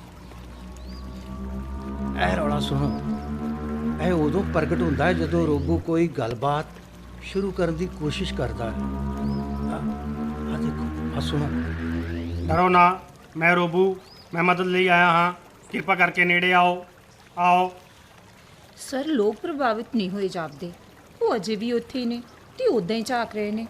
ਇਹ ਰੌਲਾ ਸੁਣੋ। ਇਹ ਉਦੋਂ ਪ੍ਰਗਟ ਹੁੰਦਾ ਹੈ ਜਦੋਂ ਰੋਬੂ ਕੋਈ ਗੱਲਬਾਤ ਸ਼ੁਰੂ ਕਰਨ ਦੀ ਕੋਸ਼ਿਸ਼ ਕਰਦਾ ਹੈ। ਆ ਦੇਖੋ, ਆ ਸੁਣੋ। ਡਰੋ ਨਾ, ਮੈਂ ਰੋਬੂ, ਮੈਂ ਮਦਦ ਲਈ ਆਇਆ ਹਾਂ। ਕਿਰਪਾ ਕਰਕੇ ਨੇੜੇ ਆਓ। ਸਰ ਲੋਕ ਪ੍ਰਭਾਵਿਤ ਨਹੀਂ ਹੋਏ ਜਾਪਦੇ। ਉਹ ਅਜੇ ਵੀ ਉੱਥੇ ਹੀ ਨੇ ਤੇ ਉਦਾਂ ਹੀ ਝਾਕ ਰਹੇ ਨੇ।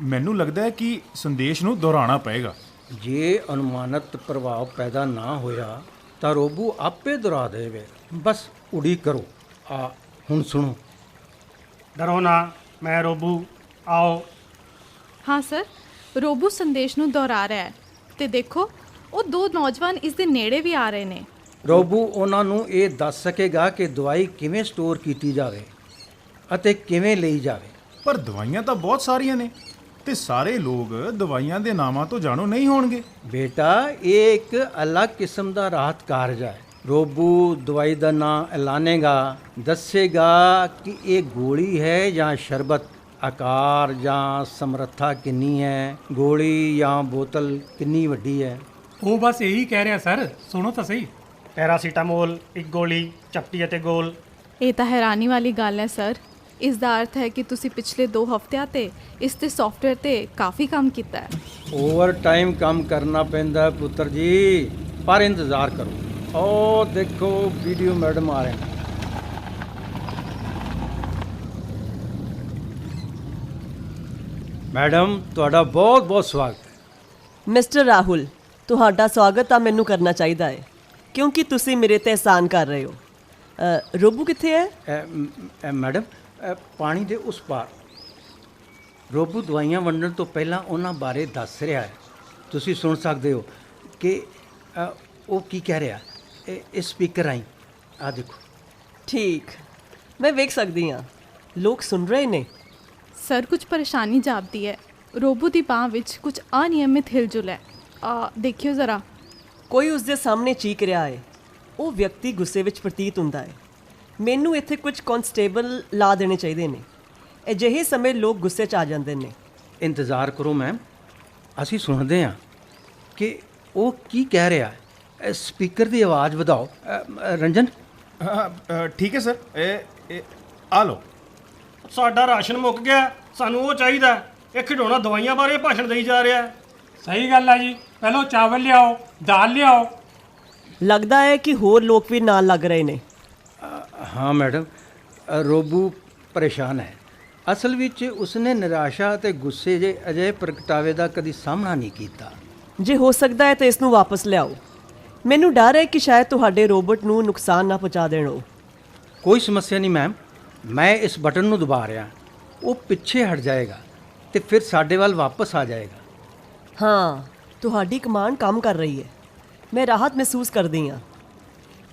ਮੈਨੂੰ ਲੱਗਦਾ ਹੈ ਕਿ ਸੰਦੇਸ਼ ਨੂੰ ਦੁਹਰਾਉਣਾ ਪਏਗਾ। ਜੇ ਅਨੁਮਾਨਿਤ ਪ੍ਰਭਾਵ ਪੈਦਾ ਨਾ ਹੋਇਆ ਤਾਂ ਰੋਬੂ ਆਪੇ ਦੁਹਰਾ ਦੇਵੇ। ਬਸ ਉਡੀਕ ਕਰੋ। ਆ ਹੁਣ ਸੁਣੋ। ਡਰੋ ਨਾ, ਮੈਂ ਰੋਬੂ, ਆਓ। ਹਾਂ ਸਰ, ਰੋਬੂ ਸੰਦੇਸ਼ ਨੂੰ ਦੁਹਰਾ ਰਿਹਾ ਹੈ ਤੇ ਦੇਖੋ ਉਹ ਦੋ ਨੌਜਵਾਨ ਇਸ ਦੇ ਨੇੜੇ ਵੀ ਆ ਰਹੇ ਨੇ। ਰੋਬੂ ਉਹਨਾਂ ਨੂੰ ਇਹ ਦੱਸ ਸਕੇਗਾ ਕਿ ਦਵਾਈ ਕਿਵੇਂ ਸਟੋਰ ਕੀਤੀ ਜਾਵੇ ਅਤੇ ਕਿਵੇਂ ਲਈ ਜਾਵੇ। ਪਰ ਦਵਾਈਆਂ ਤਾਂ ਬਹੁਤ ਸਾਰੀਆਂ ਨੇ ਤੇ ਸਾਰੇ ਲੋਕ ਦਵਾਈਆਂ ਦੇ ਨਾਮਾਂ ਤੋਂ ਜਾਣੂ ਨਹੀਂ ਹੋਣਗੇ। ਬੇਟਾ, ਇਹ ਇੱਕ ਅਲੱਗ ਕਿਸਮ ਦਾ ਰਾਹਤ ਕਾਰਜ ਹੈ। ਰੋਬੂ ਦਵਾਈ ਦਾ ਨਾਂ ਐਲਾਨੇਗਾ, ਦੱਸੇਗਾ ਕਿ ਇਹ ਗੋਲੀ ਹੈ ਜਾਂ ਸ਼ਰਬਤ, ਆਕਾਰ ਜਾਂ ਸਮਰੱਥਾ ਕਿੰਨੀ ਹੈ, ਗੋਲੀ ਜਾਂ ਬੋਤਲ ਕਿੰਨੀ ਵੱਡੀ ਹੈ। ਉਹ ਬਸ ਇਹੀ ਕਹਿ ਰਿਹਾ ਸਰ, ਸੁਣੋ ਤਾਂ ਸਹੀ। ਪੈਰਾਸੀਟਾਮੋਲ, ਇੱਕ ਗੋਲੀ, ਚਪਟੀ ਅਤੇ ਗੋਲ। ਇਹ ਤਾਂ ਹੈਰਾਨੀ ਵਾਲੀ ਗੱਲ ਹੈ ਸਰ। ਇਸ ਦਾ ਅਰਥ ਹੈ ਕਿ ਤੁਸੀਂ ਪਿਛਲੇ 2 ਹਫ਼ਤਿਆਂ ਤੇ ਇਸ ਤੇ ਸੌਫਟਵੇਅਰ ਤੇ ਕਾਫੀ ਕੰਮ ਕੀਤਾ ਹੈ। ਓਵਰ ਟਾਈਮ ਕੰਮ ਕਰਨਾ ਪੈਂਦਾ ਹੈ ਪੁੱਤਰ ਜੀ, ਪਰ ਇੰਤਜ਼ਾਰ ਕਰੋ। ਉਹ ਦੇਖੋ ਵੀਡੀਓ ਮੈਡਮ ਆ ਰਹੇ ਨੇ। ਮੈਡਮ, ਤੁਹਾਡਾ ਬਹੁਤ ਬਹੁਤ ਸਵਾਗਤ ਹੈ। ਮਿਸਟਰ ਰਾਹੁਲ, ਤੁਹਾਡਾ ਸਵਾਗਤ ਤਾਂ ਮੈਨੂੰ ਕਰਨਾ ਚਾਹੀਦਾ ਹੈ ਕਿਉਂਕਿ ਤੁਸੀਂ ਮੇਰੇ ਤੇ ਅਹਿਸਾਨ ਕਰ ਰਹੇ ਹੋ। ਰੋਬੂ ਕਿੱਥੇ ਹੈ? ਮੈਡਮ, ਪਾਣੀ ਦੇ ਉਸ ਪਾਰ। ਰੋਬੂ ਦਵਾਈਆਂ ਵੰਡਣ ਤੋਂ ਪਹਿਲਾਂ ਉਹਨਾਂ ਬਾਰੇ ਦੱਸ ਰਿਹਾ ਹੈ। ਤੁਸੀਂ ਸੁਣ ਸਕਦੇ ਹੋ ਕਿ ਉਹ ਕੀ ਕਹਿ ਰਿਹਾ। ਇਹ ਸਪੀਕਰ ਰਾਹੀਂ ਆ ਦੇਖੋ। ਠੀਕ, ਮੈਂ ਵੇਖ ਸਕਦੀ ਹਾਂ। ਲੋਕ ਸੁਣ ਰਹੇ ਨੇ। ਸਰ ਕੁਝ ਪਰੇਸ਼ਾਨੀ ਜਾਪਦੀ ਹੈ। ਰੋਬੂ ਦੀ ਬਾਂਹ ਵਿੱਚ ਕੁਝ ਅਨਿਯਮਿਤ ਹਿਲਜੁਲ ਹੈ। ਦੇਖਿਓ ਜ਼ਰਾ। ਕੋਈ ਉਸ ਦੇ ਸਾਹਮਣੇ ਚੀਕ ਰਿਹਾ ਹੈ। ਉਹ ਵਿਅਕਤੀ ਗੁੱਸੇ ਵਿੱਚ ਪ੍ਰਤੀਤ ਹੁੰਦਾ ਹੈ। ਮੈਨੂੰ ਇੱਥੇ ਕੁਝ ਕਨਸਟੇਬਲ ਲਾ ਦੇਣੇ ਚਾਹੀਦੇ ਨੇ। ਅਜਿਹੇ ਸਮੇਂ ਲੋਕ ਗੁੱਸੇ 'ਚ ਆ ਜਾਂਦੇ ਨੇ। ਇੰਤਜ਼ਾਰ ਕਰੋ ਮੈਮ, ਅਸੀਂ ਸੁਣਦੇ ਹਾਂ ਕਿ ਉਹ ਕੀ ਕਹਿ ਰਿਹਾ ਹੈ। ਸਪੀਕਰ ਦੀ ਆਵਾਜ਼ ਵਧਾਓ। ਰੰਜਨ। ਠੀਕ ਹੈ ਸਰ, ਇਹ ਆ ਲਓ। ਸਾਡਾ ਰਾਸ਼ਨ ਮੁੱਕ ਗਿਆ, ਸਾਨੂੰ ਉਹ ਚਾਹੀਦਾ। ਇਹ ਖਿਡੌਣਾ ਦਵਾਈਆਂ ਬਾਰੇ ਭਾਸ਼ਣ ਦੇਈ ਜਾ ਰਿਹਾ ਹੈ। ਸਹੀ ਗੱਲ ਹੈ ਜੀ, ਪਹਿਲਾਂ ਚਾਵਲ ਲਿਆਓ, ਦਾਲ ਲਿਆਓ। ਲੱਗਦਾ ਹੈ ਕਿ ਹੋਰ ਲੋਕ ਵੀ ਨਾਲ ਲੱਗ ਰਹੇ ਨੇ। ਹਾਂ ਮੈਡਮ, ਰੋਬੂ ਪਰੇਸ਼ਾਨ ਹੈ। ਅਸਲ ਵਿੱਚ ਉਸਨੇ ਨਿਰਾਸ਼ਾ ਅਤੇ ਗੁੱਸੇ ਜੇ ਅਜਿਹੇ ਪ੍ਰਗਟਾਵੇ ਦਾ ਕਦੀ ਸਾਹਮਣਾ ਨਹੀਂ ਕੀਤਾ। ਜੇ ਹੋ ਸਕਦਾ ਹੈ ਤਾਂ ਇਸ ਨੂੰ ਵਾਪਸ ਲਿਆਓ। ਮੈਨੂੰ ਡਰ ਹੈ ਕਿ ਸ਼ਾਇਦ ਤੁਹਾਡੇ ਰੋਬੋਟ ਨੂੰ ਨੁਕਸਾਨ ਨਾ ਪਹੁੰਚਾ ਦੇਣ। ਉਹ ਕੋਈ ਸਮੱਸਿਆ ਨਹੀਂ ਮੈਮ, ਮੈਂ ਇਸ ਬਟਨ ਨੂੰ ਦਬਾ ਰਿਹਾ, ਉਹ ਪਿੱਛੇ ਹਟ ਜਾਏਗਾ ਤੇ ਫਿਰ ਸਾਡੇ ਵੱਲ ਵਾਪਸ ਆ ਜਾਏਗਾ। ਹਾਂ, ਤੁਹਾਡੀ ਕਮਾਂਡ ਕੰਮ ਕਰ ਰਹੀ ਹੈ। ਮੈਂ ਰਾਹਤ ਮਹਿਸੂਸ ਕਰਦੀ ਹਾਂ।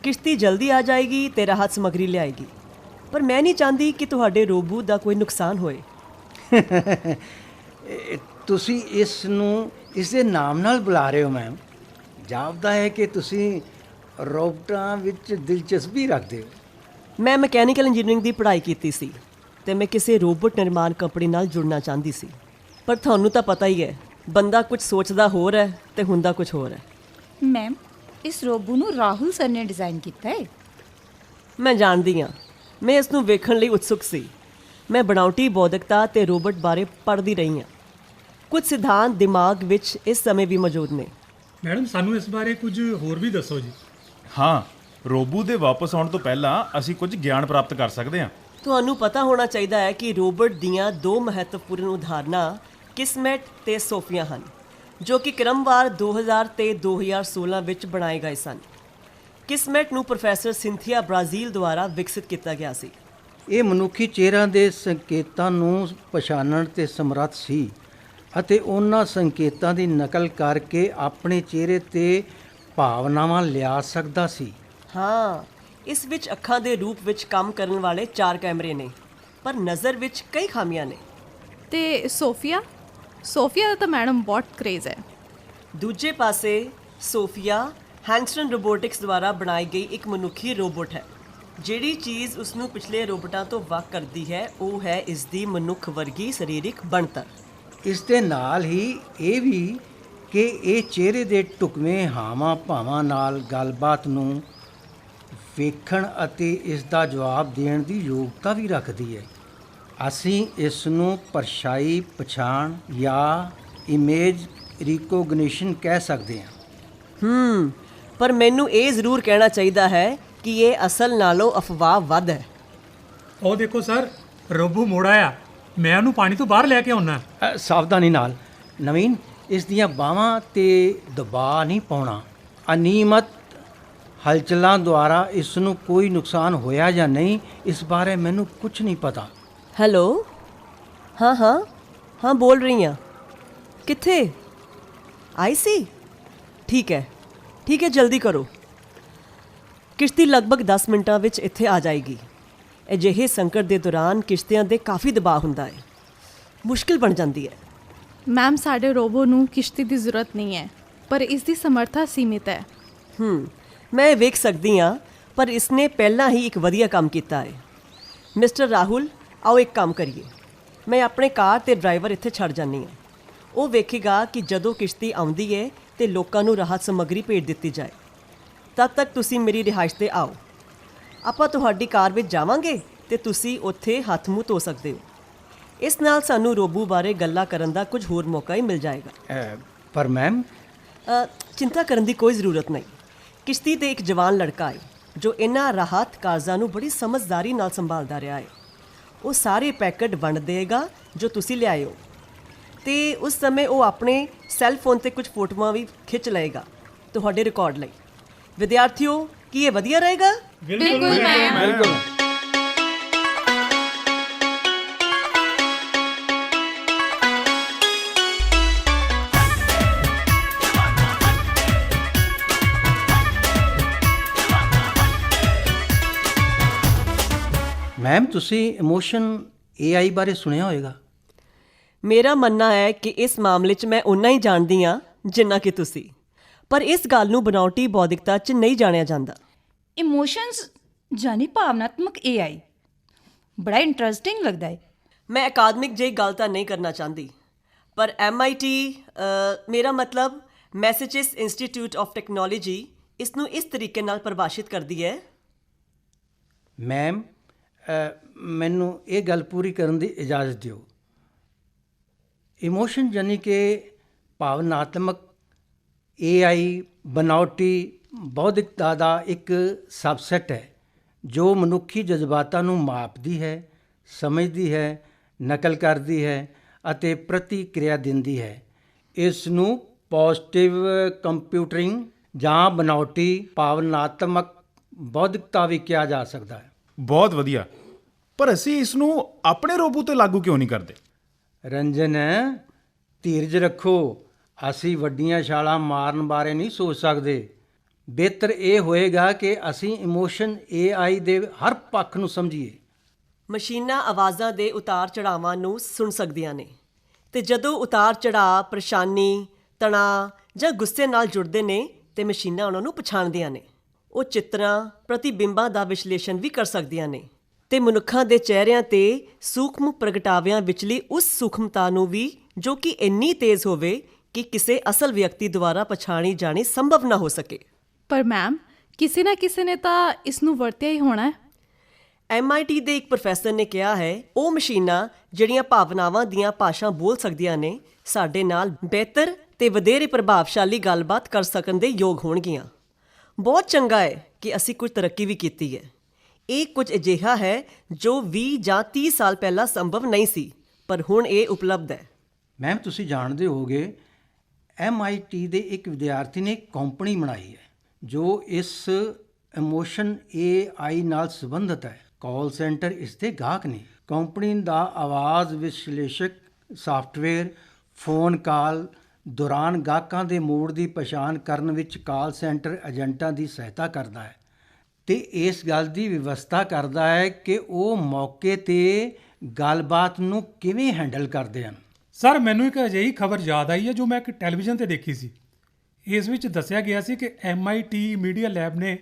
ਕਿਸ਼ਤੀ ਜਲਦੀ ਆ ਜਾਏਗੀ ਤੇ ਰਾਹਤ ਸਮੱਗਰੀ ਲਿਆਏਗੀ, ਪਰ ਮੈਂ ਨਹੀਂ ਚਾਹੁੰਦੀ ਕਿ ਤੁਹਾਡੇ ਰੋਬੋ ਦਾ ਕੋਈ ਨੁਕਸਾਨ ਹੋਏ। ਤੁਸੀਂ ਇਸ ਨੂੰ ਇਸ ਦੇ ਨਾਮ ਨਾਲ ਬੁਲਾ ਰਹੇ ਹੋ ਮੈਮ। ਜਾਪਦਾ ਹੈ ਕਿ ਤੁਸੀਂ ਰੋਬੋਟਾਂ ਵਿੱਚ ਦਿਲਚਸਪੀ ਰੱਖਦੇ ਹੋ। ਮੈਂ ਮਕੈਨੀਕਲ ਇੰਜੀਨੀਅਰਿੰਗ ਦੀ ਪੜ੍ਹਾਈ ਕੀਤੀ ਸੀ ਤੇ ਮੈਂ ਕਿਸੇ ਰੋਬੋਟ ਨਿਰਮਾਣ ਕੰਪਨੀ ਨਾਲ ਜੁੜਨਾ ਚਾਹੁੰਦੀ ਸੀ। ਪਰ ਤੁਹਾਨੂੰ ਤਾਂ ਪਤਾ ਹੀ ਹੈ, ਬੰਦਾ ਕੁਝ ਸੋਚਦਾ ਹੋਰ ਹੈ ਤੇ ਹੁੰਦਾ ਕੁਝ ਹੋਰ ਹੈ। ਮੈਮ, ਇਸ ਰੋਬੋ ਨੂੰ ਰਾਹੁਲ ਸਰ ਨੇ ਡਿਜ਼ਾਈਨ ਕੀਤਾ ਹੈ। ਮੈਂ ਜਾਣਦੀ ਹਾਂ, ਮੈਂ ਇਸ ਨੂੰ ਵੇਖਣ ਲਈ ਉਤਸੁਕ ਸੀ। ਮੈਂ ਬਣਾਉਟੀ ਬੌਧਿਕਤਾ ਤੇ ਰੋਬੋਟ ਬਾਰੇ ਪੜ੍ਹਦੀ ਰਹੀ ਹਾਂ। ਕੁਝ ਸਿਧਾਂਤ ਦਿਮਾਗ ਵਿੱਚ ਇਸ ਸਮੇਂ ਵੀ ਮੌਜੂਦ ਨੇ। ਮੈਡਮ, ਸਾਨੂੰ ਇਸ ਬਾਰੇ ਕੁਝ ਹੋਰ ਵੀ ਦੱਸੋ ਜੀ। ਹਾਂ, ਰੋਬੂ ਦੇ ਵਾਪਸ ਆਉਣ ਤੋਂ ਪਹਿਲਾਂ ਅਸੀਂ ਕੁਝ ਗਿਆਨ ਪ੍ਰਾਪਤ ਕਰ ਸਕਦੇ ਹਾਂ। ਤੁਹਾਨੂੰ ਪਤਾ ਹੋਣਾ ਚਾਹੀਦਾ ਹੈ ਕਿ ਰੋਬੋਟ ਦੀਆਂ ਦੋ ਮਹੱਤਵਪੂਰਨ ਉਦਾਹਰਨਾਂ ਕਿਸਮੈਟ ਤੇ ਸੋਫੀਆ ਹਨ, ਜੋ ਕਿ ਕ੍ਰਮਵਾਰ 2000 ਤੇ 2016 ਵਿੱਚ ਬਣਾਏ ਗਏ ਸਨ। ਕਿਸਮੈਟ ਨੂੰ ਪ੍ਰੋਫੈਸਰ ਸਿੰਥੀਆ ਬ੍ਰਾਜ਼ੀਲ ਦੁਆਰਾ ਵਿਕਸਿਤ ਕੀਤਾ ਗਿਆ ਸੀ। ਇਹ ਮਨੁੱਖੀ ਚਿਹਰਿਆਂ ਦੇ ਸੰਕੇਤਾਂ ਨੂੰ ਪਛਾਣਨ ਤੇ ਸਮਰੱਥ ਸੀ ਅਤੇ ਉਹਨਾਂ ਸੰਕੇਤਾਂ ਦੀ ਨਕਲ ਕਰਕੇ ਆਪਣੇ ਚਿਹਰੇ ਤੇ ਭਾਵਨਾਵਾਂ ਲਿਆ ਸਕਦਾ ਸੀ। ਹਾਂ, ਇਸ ਵਿੱਚ ਅੱਖਾਂ ਦੇ ਰੂਪ ਵਿੱਚ ਕੰਮ ਕਰਨ ਵਾਲੇ 4 ਕੈਮਰੇ ਨੇ, ਪਰ ਨਜ਼ਰ ਵਿੱਚ ਕਈ ਖਾਮੀਆਂ ਨੇ। ਤੇ ਸੋਫੀਆ ਦਾ ਤਾਂ ਮੈਡਮ ਬਹੁਤ ਕ੍ਰੇਜ਼ ਹੈ। ਦੂਜੇ ਪਾਸੇ ਸੋਫੀਆ ਹੈਂਗਸਟਨ ਰੋਬੋਟਿਕਸ ਦੁਆਰਾ ਬਣਾਈ ਗਈ ਇੱਕ ਮਨੁੱਖੀ ਰੋਬੋਟ ਹੈ। ਜਿਹੜੀ ਚੀਜ਼ ਉਸ ਨੂੰ ਪਿਛਲੇ ਰੋਬੋਟਾਂ ਤੋਂ ਵੱਖ ਕਰਦੀ ਹੈ ਉਹ ਹੈ ਇਸ ਦੀ ਮਨੁੱਖ ਵਰਗੀ ਸਰੀਰਕ ਬਣਤਰ। ਇਸ ਦੇ ਨਾਲ ਹੀ ਇਹ ਵੀ ਕਿ ਇਹ ਚਿਹਰੇ ਦੇ ਢੁਕਵੇਂ ਹਾਵਾਂ ਭਾਵਾਂ ਨਾਲ ਗੱਲਬਾਤ ਨੂੰ ਵੇਖਣ ਅਤੇ ਇਸ ਦਾ ਜਵਾਬ ਦੇਣ ਦੀ ਯੋਗਤਾ ਵੀ ਰੱਖਦੀ ਹੈ। ਅਸੀਂ ਇਸ ਨੂੰ ਪਰਛਾਈ ਪਛਾਣ ਜਾਂ ਇਮੇਜ ਰਿਕੋਗਨੀਸ਼ਨ ਕਹਿ ਸਕਦੇ ਹਾਂ। ਪਰ ਮੈਨੂੰ ਇਹ ਜ਼ਰੂਰ ਕਹਿਣਾ ਚਾਹੀਦਾ ਹੈ ਕਿ ਇਹ ਅਸਲ ਨਾਲੋਂ ਅਫਵਾਹ ਵੱਧ ਹੈ। ਉਹ ਦੇਖੋ ਸਰ, ਰੋਬੋ ਮੋੜ ਆਇਆ। ਮੈਂ ਉਹਨੂੰ ਪਾਣੀ ਤੋਂ ਬਾਹਰ ਲੈ ਕੇ ਆਉਣਾ। ਸਾਵਧਾਨੀ ਨਾਲ ਨਵੀਨ, ਇਸ ਦੀਆਂ ਬਾਹਾਂ ਤੇ ਦਬਾਅ ਨਹੀਂ ਪਾਉਣਾ। ਅਨਿਯਮਿਤ ਹਲਚਲਾਂ ਦੁਆਰਾ ਇਸ ਨੂੰ ਕੋਈ ਨੁਕਸਾਨ ਹੋਇਆ ਜਾਂ ਨਹੀਂ, ਇਸ ਬਾਰੇ ਮੈਨੂੰ ਕੁਝ ਨਹੀਂ ਪਤਾ। ਹੈਲੋ, ਹਾਂ ਬੋਲ ਰਹੀ ਹਾਂ। ਕਿੱਥੇ? ਆਈ ਸੀ? ਠੀਕ ਹੈ ਜਲਦੀ ਕਰੋ। ਕਿਸ਼ਤੀ ਲਗਭਗ 10 ਮਿੰਟਾਂ ਵਿੱਚ ਇੱਥੇ ਆ ਜਾਏਗੀ। ਅਜਿਹੇ ਸੰਕਟ ਦੇ ਦੌਰਾਨ ਕਿਸ਼ਤੀਆਂ ਦੇ ਕਾਫੀ ਦਬਾਅ ਹੁੰਦਾ ਹੈ, ਮੁਸ਼ਕਿਲ ਬਣ ਜਾਂਦੀ ਹੈ। ਮੈਮ, ਸਾਡੇ ਰੋਬੋ ਨੂੰ ਕਿਸ਼ਤੀ ਦੀ ਜ਼ਰੂਰਤ ਨਹੀਂ ਹੈ, ਪਰ ਇਸ ਦੀ ਸਮਰੱਥਾ ਸੀਮਿਤ ਹੈ। ਮੈਂ ਇਹ ਵੇਖ ਸਕਦੀ ਹਾਂ, ਪਰ ਇਸਨੇ ਪਹਿਲਾਂ ਹੀ ਇੱਕ ਵਧੀਆ ਕੰਮ ਕੀਤਾ ਹੈ। ਮਿਸਟਰ ਰਾਹੁਲ, ਆਓ ਇੱਕ ਕੰਮ ਕਰੀਏ। ਮੈਂ ਆਪਣੇ ਕਾਰ ਤੇ ਡਰਾਈਵਰ ਇੱਥੇ ਛੱਡ ਜਾਂਦੀ ਹਾਂ। ਉਹ ਵੇਖੇਗਾ ਕਿ ਜਦੋਂ ਕਿਸ਼ਤੀ ਆਉਂਦੀ ਹੈ ਤੇ ਲੋਕਾਂ ਨੂੰ ਰਾਹਤ ਸਮੱਗਰੀ ਭੇਜ ਦਿੱਤੀ ਜਾਏ। ਤਦ ਤੱਕ ਤੁਸੀਂ ਮੇਰੀ ਰਿਹਾਇਸ਼ 'ਤੇ ਆਓ। ਆਪਾਂ ਤੁਹਾਡੀ ਕਾਰ ਵਿੱਚ ਜਾਵਾਂਗੇ ਤੇ ਤੁਸੀਂ ਉੱਥੇ ਹੱਥ ਮੂੰਹ ਧੋ ਸਕਦੇ ਹੋ। ਇਸ ਨਾਲ ਸਾਨੂੰ ਰੋਬੋ ਬਾਰੇ ਗੱਲਾਂ ਕਰਨ ਦਾ ਕੁਝ ਹੋਰ ਮੌਕਾ ਹੀ ਮਿਲ ਜਾਏਗਾ। ਪਰ ਮੈਮ, ਚਿੰਤਾ ਕਰਨ ਦੀ ਕੋਈ ਜ਼ਰੂਰਤ ਨਹੀਂ। ਕਿਸ਼ਤੀ 'ਤੇ ਇੱਕ ਜਵਾਨ ਲੜਕਾ ਹੈ ਜੋ ਇਹਨਾਂ ਰਾਹਤ ਕਾਰਜਾਂ ਨੂੰ ਬੜੀ ਸਮਝਦਾਰੀ ਨਾਲ ਸੰਭਾਲਦਾ ਰਿਹਾ ਹੈ। ਉਹ ਸਾਰੇ ਪੈਕਟ ਵੰਡ ਦੇਗਾ ਜੋ ਤੁਸੀਂ ਲਿਆਏ ਹੋ, ਤੇ ਉਸ ਸਮੇਂ ਉਹ ਆਪਣੇ ਸੈੱਲ ਫੋਨ ਤੇ ਕੁਝ ਫੋਟੋਆਂ ਵੀ ਖਿੱਚ ਲਏਗਾ ਤੁਹਾਡੇ ਰਿਕਾਰਡ ਲਈ। ਵਿਦਿਆਰਥੀਓ, ਕੀ ਇਹ ਵਧੀਆ ਰਹੇਗਾ? ਬਿਲਕੁਲ ਮੈਮ। ਮੈਮ, ਤੁਸੀਂ ਇਮੋਸ਼ਨ AI ਬਾਰੇ ਸੁਣਿਆ ਹੋਵੇਗਾ। ਮੇਰਾ ਮੰਨਣਾ ਹੈ ਕਿ ਇਸ ਮਾਮਲੇ 'ਚ ਮੈਂ ਉਨਾ ਹੀ ਜਾਣਦੀ ਹਾਂ ਜਿੰਨਾ ਕਿ ਤੁਸੀਂ, ਪਰ ਇਸ ਗੱਲ ਨੂੰ ਬਨਾਵਟੀ ਬੌਧਿਕਤਾ 'ਚ ਨਹੀਂ ਜਾਣਿਆ ਜਾਂਦਾ। ਇਮੋਸ਼ਨਸ ਜਾਨੀ ਭਾਵਨਾਤਮਕ AI ਬੜਾ ਇੰਟਰਸਟਿੰਗ ਲੱਗਦਾ ਹੈ। ਮੈਂ ਅਕਾਦਮਿਕ ਜਿਹੀ ਗੱਲ ਤਾਂ ਨਹੀਂ ਕਰਨਾ ਚਾਹੁੰਦੀ, ਪਰ MIT ਮੇਰਾ ਮਤਲਬ ਮੈਸੇਚਿਸ ਇੰਸਟੀਚਿਊਟ ਆਫ ਟੈਕਨੋਲੋਜੀ ਇਸ ਨੂੰ ਇਸ ਤਰੀਕੇ ਨਾਲ ਪਰਿਭਾਸ਼ਿਤ ਕਰਦੀ ਹੈ। ਮੈਮ, ਮੈਨੂੰ ਇਹ ਗੱਲ ਪੂਰੀ ਕਰਨ ਦੀ ਇਜਾਜ਼ਤ ਦਿਓ। ਇਮੋਸ਼ਨ ਯਾਨੀ ਕਿ ਭਾਵਨਾਤਮਕ AI ਬਨਾਵਟੀ ਬੌਧਿਕਤਾ ਦਾ ਇੱਕ ਸਬਸੈਟ ਹੈ ਜੋ ਮਨੁੱਖੀ ਜਜ਼ਬਾਤਾਂ ਨੂੰ ਮਾਪਦੀ ਹੈ, ਸਮਝਦੀ ਹੈ, ਨਕਲ ਕਰਦੀ ਹੈ ਅਤੇ ਪ੍ਰਤੀਕਿਰਿਆ ਦਿੰਦੀ ਹੈ। ਇਸ ਨੂੰ ਪੋਜ਼ਿਟਿਵ ਕੰਪਿਊਟਰਿੰਗ ਜਾਂ ਬਨਾਵਟੀ ਭਾਵਨਾਤਮਕ ਬੌਧਿਕਤਾ ਵੀ ਕਿਹਾ ਜਾ ਸਕਦਾ ਹੈ। ਬਹੁਤ ਵਧੀਆ, ਪਰ ਅਸੀਂ ਇਸ ਨੂੰ ਆਪਣੇ ਰੋਬੋ ਤੇ ਲਾਗੂ ਕਿਉਂ ਨਹੀਂ ਕਰਦੇ? ਰੰਜਨ, ਧੀਰਜ ਰੱਖੋ। ਅਸੀਂ ਵੱਡੀਆਂ ਛਾਲਾਂ ਮਾਰਨ ਬਾਰੇ ਨਹੀਂ ਸੋਚ ਸਕਦੇ। ਬਿਹਤਰ ਇਹ ਹੋਏਗਾ ਕਿ ਅਸੀਂ ਇਮੋਸ਼ਨ AI ਦੇ ਹਰ ਪੱਖ ਨੂੰ ਸਮਝੀਏ। ਮਸ਼ੀਨਾਂ ਆਵਾਜ਼ਾਂ ਦੇ ਉਤਾਰ ਚੜਾਵਾਂ ਨੂੰ ਸੁਣ ਸਕਦੀਆਂ ਨੇ, ਤੇ ਜਦੋਂ ਉਤਾਰ ਚੜਾਅ ਪਰੇਸ਼ਾਨੀ, ਤਣਾਅ ਜਾਂ ਗੁੱਸੇ ਨਾਲ ਜੁੜਦੇ ਨੇ ਤੇ ਮਸ਼ੀਨਾਂ ਉਹਨਾਂ ਨੂੰ ਪਛਾਣਦੀਆਂ ਨੇ। ਉਹ ਚਿੱਤਰਾਂ, ਪ੍ਰਤੀਬਿੰਬਾਂ ਦਾ ਵਿਸ਼ਲੇਸ਼ਣ ਵੀ ਕਰ ਸਕਦੀਆਂ ਨੇ ਤੇ ਮਨੁੱਖਾਂ ਦੇ ਚਿਹਰਿਆਂ ਤੇ ਸੂਖਮ ਪ੍ਰਗਟਾਵਿਆਂ ਵਿਚਲੀ ਉਸ ਸੂਖਮਤਾ ਨੂੰ ਵੀ, ਜੋ ਕਿ ਇੰਨੀ ਤੇਜ਼ ਹੋਵੇ ਕਿ ਕਿਸੇ ਅਸਲ ਵਿਅਕਤੀ ਦੁਆਰਾ ਪਛਾਣੀ ਜਾਣੀ ਸੰਭਵ ਨਾ ਹੋ ਸਕੇ। ਪਰ ਮੈਮ, ਕਿਸੇ ਨਾ ਕਿਸੇ ਨੇ ਤਾਂ ਇਸ ਨੂੰ ਵਰਤਿਆ ਹੀ ਹੋਣਾ ਹੈ। MIT ਦੇ ਇੱਕ ਪ੍ਰੋਫੈਸਰ ਨੇ ਕਿਹਾ ਹੈ, ਉਹ ਮਸ਼ੀਨਾਂ ਜਿਹੜੀਆਂ ਭਾਵਨਾਵਾਂ ਦੀਆਂ ਭਾਸ਼ਾ ਬੋਲ ਸਕਦੀਆਂ ਨੇ, ਸਾਡੇ ਨਾਲ ਬਿਹਤਰ ਤੇ ਵਧੇਰੇ ਪ੍ਰਭਾਵਸ਼ਾਲੀ ਗੱਲਬਾਤ ਕਰ ਸਕਣ ਦੇ ਯੋਗ ਹੋਣਗੀਆਂ। ਬਹੁਤ ਚੰਗਾ ਹੈ ਕਿ ਅਸੀਂ ਕੁਝ ਤਰੱਕੀ ਵੀ ਕੀਤੀ ਹੈ। ਇਹ ਕੁਝ ਅਜਿਹਾ ਹੈ ਜੋ 20 ਜਾਂ 30 ਸਾਲ ਪਹਿਲਾਂ ਸੰਭਵ ਨਹੀਂ ਸੀ, ਪਰ ਹੁਣ ਇਹ ਉਪਲਬਧ ਹੈ। ਮੈਮ, ਤੁਸੀਂ ਜਾਣਦੇ ਹੋਗੇ MIT ਦੇ ਇੱਕ ਵਿਦਿਆਰਥੀ ਨੇ ਇੱਕ ਕੰਪਨੀ ਬਣਾਈ ਹੈ ਜੋ ਇਸ ਇਮੋਸ਼ਨ AI ਨਾਲ ਸੰਬੰਧਿਤ ਹੈ। ਕਾਲ ਸੈਂਟਰ ਇਸ ਦੇ ਗਾਹਕ ਨੇ। ਕੰਪਨੀ ਦਾ ਆਵਾਜ਼ ਵਿਸ਼ਲੇਸ਼ਕ ਸਾਫਟਵੇਅਰ ਫੋਨ ਕਾਲ ਦੌਰਾਨ ਗਾਹਕਾਂ ਦੇ ਮੂਡ ਦੀ ਪਛਾਣ ਕਰਨ ਵਿੱਚ ਕਾਲ ਸੈਂਟਰ ਏਜੰਟਾਂ ਦੀ ਸਹਾਇਤਾ ਕਰਦਾ ਹੈ ਤੇ ਇਸ ਗੱਲ ਦੀ ਵਿਵਸਥਾ ਕਰਦਾ ਹੈ ਕਿ ਉਹ ਮੌਕੇ 'ਤੇ ਗੱਲਬਾਤ ਨੂੰ ਕਿਵੇਂ ਹੈਂਡਲ ਕਰਦੇ ਹਨ। ਸਰ, ਮੈਨੂੰ ਇੱਕ ਅਜਿਹੀ ਖਬਰ ਯਾਦ ਆਈ ਹੈ ਜੋ ਮੈਂ ਇੱਕ ਟੈਲੀਵਿਜ਼ਨ ਤੇ ਦੇਖੀ ਸੀ। ਇਸ ਵਿੱਚ ਦੱਸਿਆ ਗਿਆ ਸੀ ਕਿ MIT ਮੀਡੀਆ ਲੈਬ ਨੇ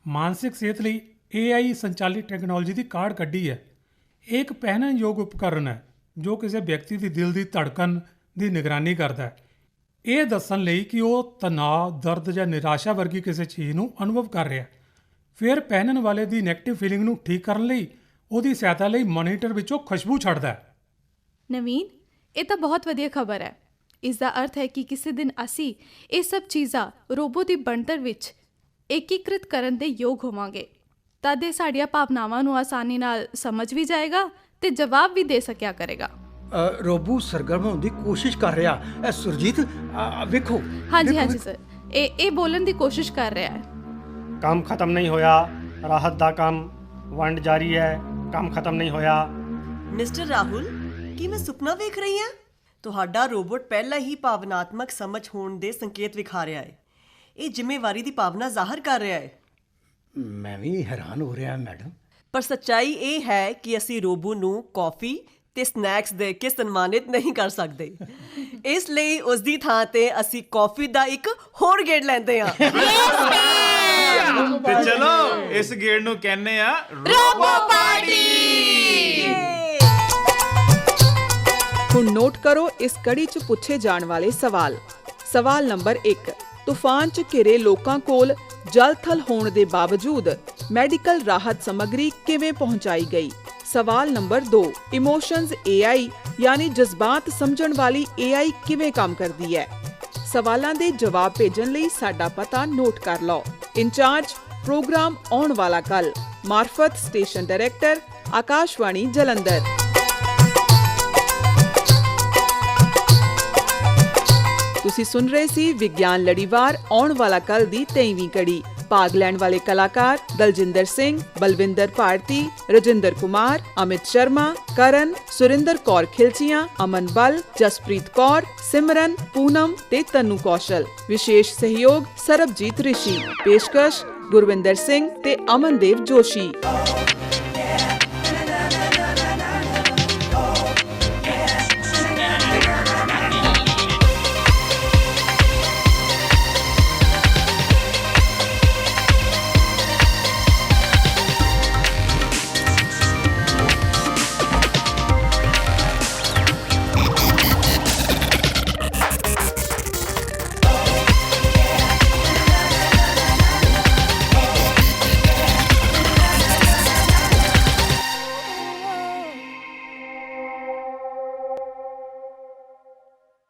ਮਾਨਸਿਕ ਸਿਹਤ ਲਈ AI ਸੰਚਾਲਿਤ ਟੈਕਨੋਲੋਜੀ ਦੀ ਕਾਢ ਕੱਢੀ ਹੈ। ਇਹ ਇੱਕ ਪਹਿਨਣਯੋਗ ਉਪਕਰਨ ਹੈ ਜੋ ਕਿਸੇ ਵਿਅਕਤੀ ਦੀ ਦਿਲ ਦੀ ਧੜਕਣ ਦੀ ਨਿਗਰਾਨੀ ਕਰਦਾ ਹੈ, ਇਹ ਦੱਸਣ ਲਈ ਕਿ ਉਹ ਤਣਾਅ, ਦਰਦ ਜਾਂ ਨਿਰਾਸ਼ਾ ਵਰਗੀ ਕਿਸੇ ਚੀਜ਼ ਨੂੰ ਅਨੁਭਵ ਕਰ ਰਿਹਾ। ਫਿਰ ਪਹਿਨਣ ਵਾਲੇ ਦੀ ਨੈਗੇਟਿਵ ਫੀਲਿੰਗ ਨੂੰ ਠੀਕ ਕਰਨ ਲਈ ਉਹਦੀ ਸਹਾਇਤਾ ਲਈ ਮੋਨੀਟਰ ਵਿੱਚੋਂ ਖੁਸ਼ਬੂ ਛੱਡਦਾ ਹੈ। ਨਵੀਨ, ਇਹ ਤਾਂ ਬਹੁਤ ਵਧੀਆ ਖਬਰ ਹੈ। ਇਸ ਦਾ ਅਰਥ ਹੈ ਕਿ ਕਿਸੇ ਦਿਨ ਅਸੀਂ ਇਹ ਸਭ ਚੀਜ਼ਾਂ ਰੋਬੋ ਦੀ ਬਣਤਰ ਵਿੱਚ ਏਕੀਕ੍ਰਿਤ ਕਰਨ ਦੇ ਯੋਗ ਹੋਵਾਂਗੇ। ਤਦ ਇਹ ਸਾਡੀਆਂ ਭਾਵਨਾਵਾਂ ਨੂੰ ਆਸਾਨੀ ਨਾਲ ਸਮਝ ਵੀ ਜਾਏਗਾ ਤੇ ਜਵਾਬ ਵੀ ਦੇ ਸਕਿਆ ਕਰੇਗਾ। ਰੋਬੋ ਸਰਗਰਮ ਹੋਣ ਦੀ ਕੋਸ਼ਿਸ਼ ਕਰ ਰਿਹਾ। ਸੁਰਜੀਤ, ਵੇਖੋ। ਹਾਂਜੀ ਸਰ, ਇਹ ਬੋਲਣ ਦੀ ਕੋਸ਼ਿਸ਼ ਕਰ ਰਿਹਾ ਹੈ। ਕੰਮ ਖਤਮ ਨਹੀਂ ਹੋਇਆ, ਰਾਹਤ ਦਾ ਕੰਮ, ਵੰਡ ਜਾਰੀ ਹੈ, ਕੰਮ ਖਤਮ ਨਹੀਂ ਹੋਇਆ। ਮਿਸਟਰ ਰਾਹੁਲ, ਕੀ ਮੈਂ ਸੁਪਨਾ ਵੇਖ ਰਹੀ ਹਾਂ? ਤੁਹਾਡਾ ਰੋਬੋਟ ਪਹਿਲਾਂ ਹੀ ਭਾਵਨਾਤਮਕ ਸਮਝ ਹੋਣ ਦੇ ਸੰਕੇਤ ਵਿਖਾ ਰਿਹਾ ਹੈ। ਇਹ ਜ਼ਿੰਮੇਵਾਰੀ ਦੀ ਭਾਵਨਾ ਜ਼ਾਹਰ ਕਰ ਰਿਹਾ ਹੈ। ਮੈਂ ਵੀ ਹੈਰਾਨ ਹੋ ਰਿਹਾ ਮੈਡਮ। ਪਰ ਸੱਚਾਈ ਇਹ ਹੈ ਕਿ ਅਸੀਂ ਰੋਬੋ ਨੂੰ ਕੌਫੀ ਤੇ ਸਨੈਕਸ ਦੇ ਕੇ ਸਨਮਾਨਿਤ ਨਹੀਂ ਕਰ ਸਕਦੇ। ਇਸ ਲਈ ਉਸ ਦੀ ਥਾਂ ਤੇ ਅਸੀਂ ਕੌਫੀ ਦਾ ਇੱਕ ਹੋਰ ਗੇੜ ਲੈਂਦੇ ਹਾਂ। ਤੇ ਚਲੋ ਇਸ ਗੇੜ ਨੂੰ ਕਹਿੰਦੇ ਆ ਰੋਬੋ ਪਾਰਟੀ। ਹੁਣ ਨੋਟ ਕਰੋ ਇਸ ਕੜੀ 'ਚ ਪੁੱਛੇ ਜਾਣ ਵਾਲੇ ਸਵਾਲ। ਸਵਾਲ ਨੰਬਰ 1, ਤੂਫਾਨ 'ਚ ਘਿਰੇ ਲੋਕਾਂ ਕੋਲ ਜਲ-ਥਲ ਹੋਣ ਦੇ ਬਾਵਜੂਦ ਮੈਡੀਕਲ ਰਾਹਤ ਸਮੱਗਰੀ ਕਿਵੇਂ ਪਹੁੰਚਾਈ ਗਈ? ਸਵਾਲ ਨੰਬਰ 2, ਇਮੋਸ਼ਨਸ AI ਯਾਨੀ ਜਜ਼ਬਾਤ ਸਮਝਣ ਵਾਲੀ AI ਕਿਵੇਂ ਕੰਮ ਕਰਦੀ ਹੈ? ਸਵਾਲਾਂ ਦੇ ਜਵਾਬ ਭੇਜਣ ਲਈ ਸਾਡਾ ਪਤਾ ਨੋਟ ਕਰ ਲਓ। ਇੰਚਾਰਜ ਪ੍ਰੋਗਰਾਮ ਆਉਣ ਵਾਲਾ ਕੱਲ, ਮਾਰਫਤ ਸਟੇਸ਼ਨ ਡਾਇਰੈਕਟਰ, ਆਕਾਸ਼ਵਾਣੀ ਜਲੰਧਰ। ਤੁਸੀਂ ਸੁਣ ਰਹੇ ਸੀ ਵਿਗਿਆਨ ਲੜੀਵਾਰ ਆਉਣ ਵਾਲਾ ਕੱਲ ਦੀ 23ਵੀਂ ਕੜੀ। ਭਾਗ ਲੈਣ ਵਾਲੇ ਕਲਾਕਾਰ ਦਲਜਿੰਦਰ ਸਿੰਘ, ਬਲਵਿੰਦਰ ਭਾਰਤੀ, ਰਜਿੰਦਰ ਕੁਮਾਰ, ਅਮਿਤ ਸ਼ਰਮਾ, ਕਰਨ, ਸੁਰਿੰਦਰ ਕੌਰ ਖਿਲਚੀਆਂ, ਅਮਨ ਬਲ, ਜਸਪ੍ਰੀਤ ਕੌਰ, ਸਿਮਰਨ, ਪੂਨਮ ਤੇ ਤਨੂ ਕੌਸ਼ਲ। ਵਿਸ਼ੇਸ਼ ਸਹਿਯੋਗ ਸਰਬਜੀਤ ਰਿਸ਼ੀ। ਪੇਸ਼ਕਸ਼ ਗੁਰਵਿੰਦਰ ਸਿੰਘ ਤੇ ਅਮਨਦੇਵ ਜੋਸ਼ੀ।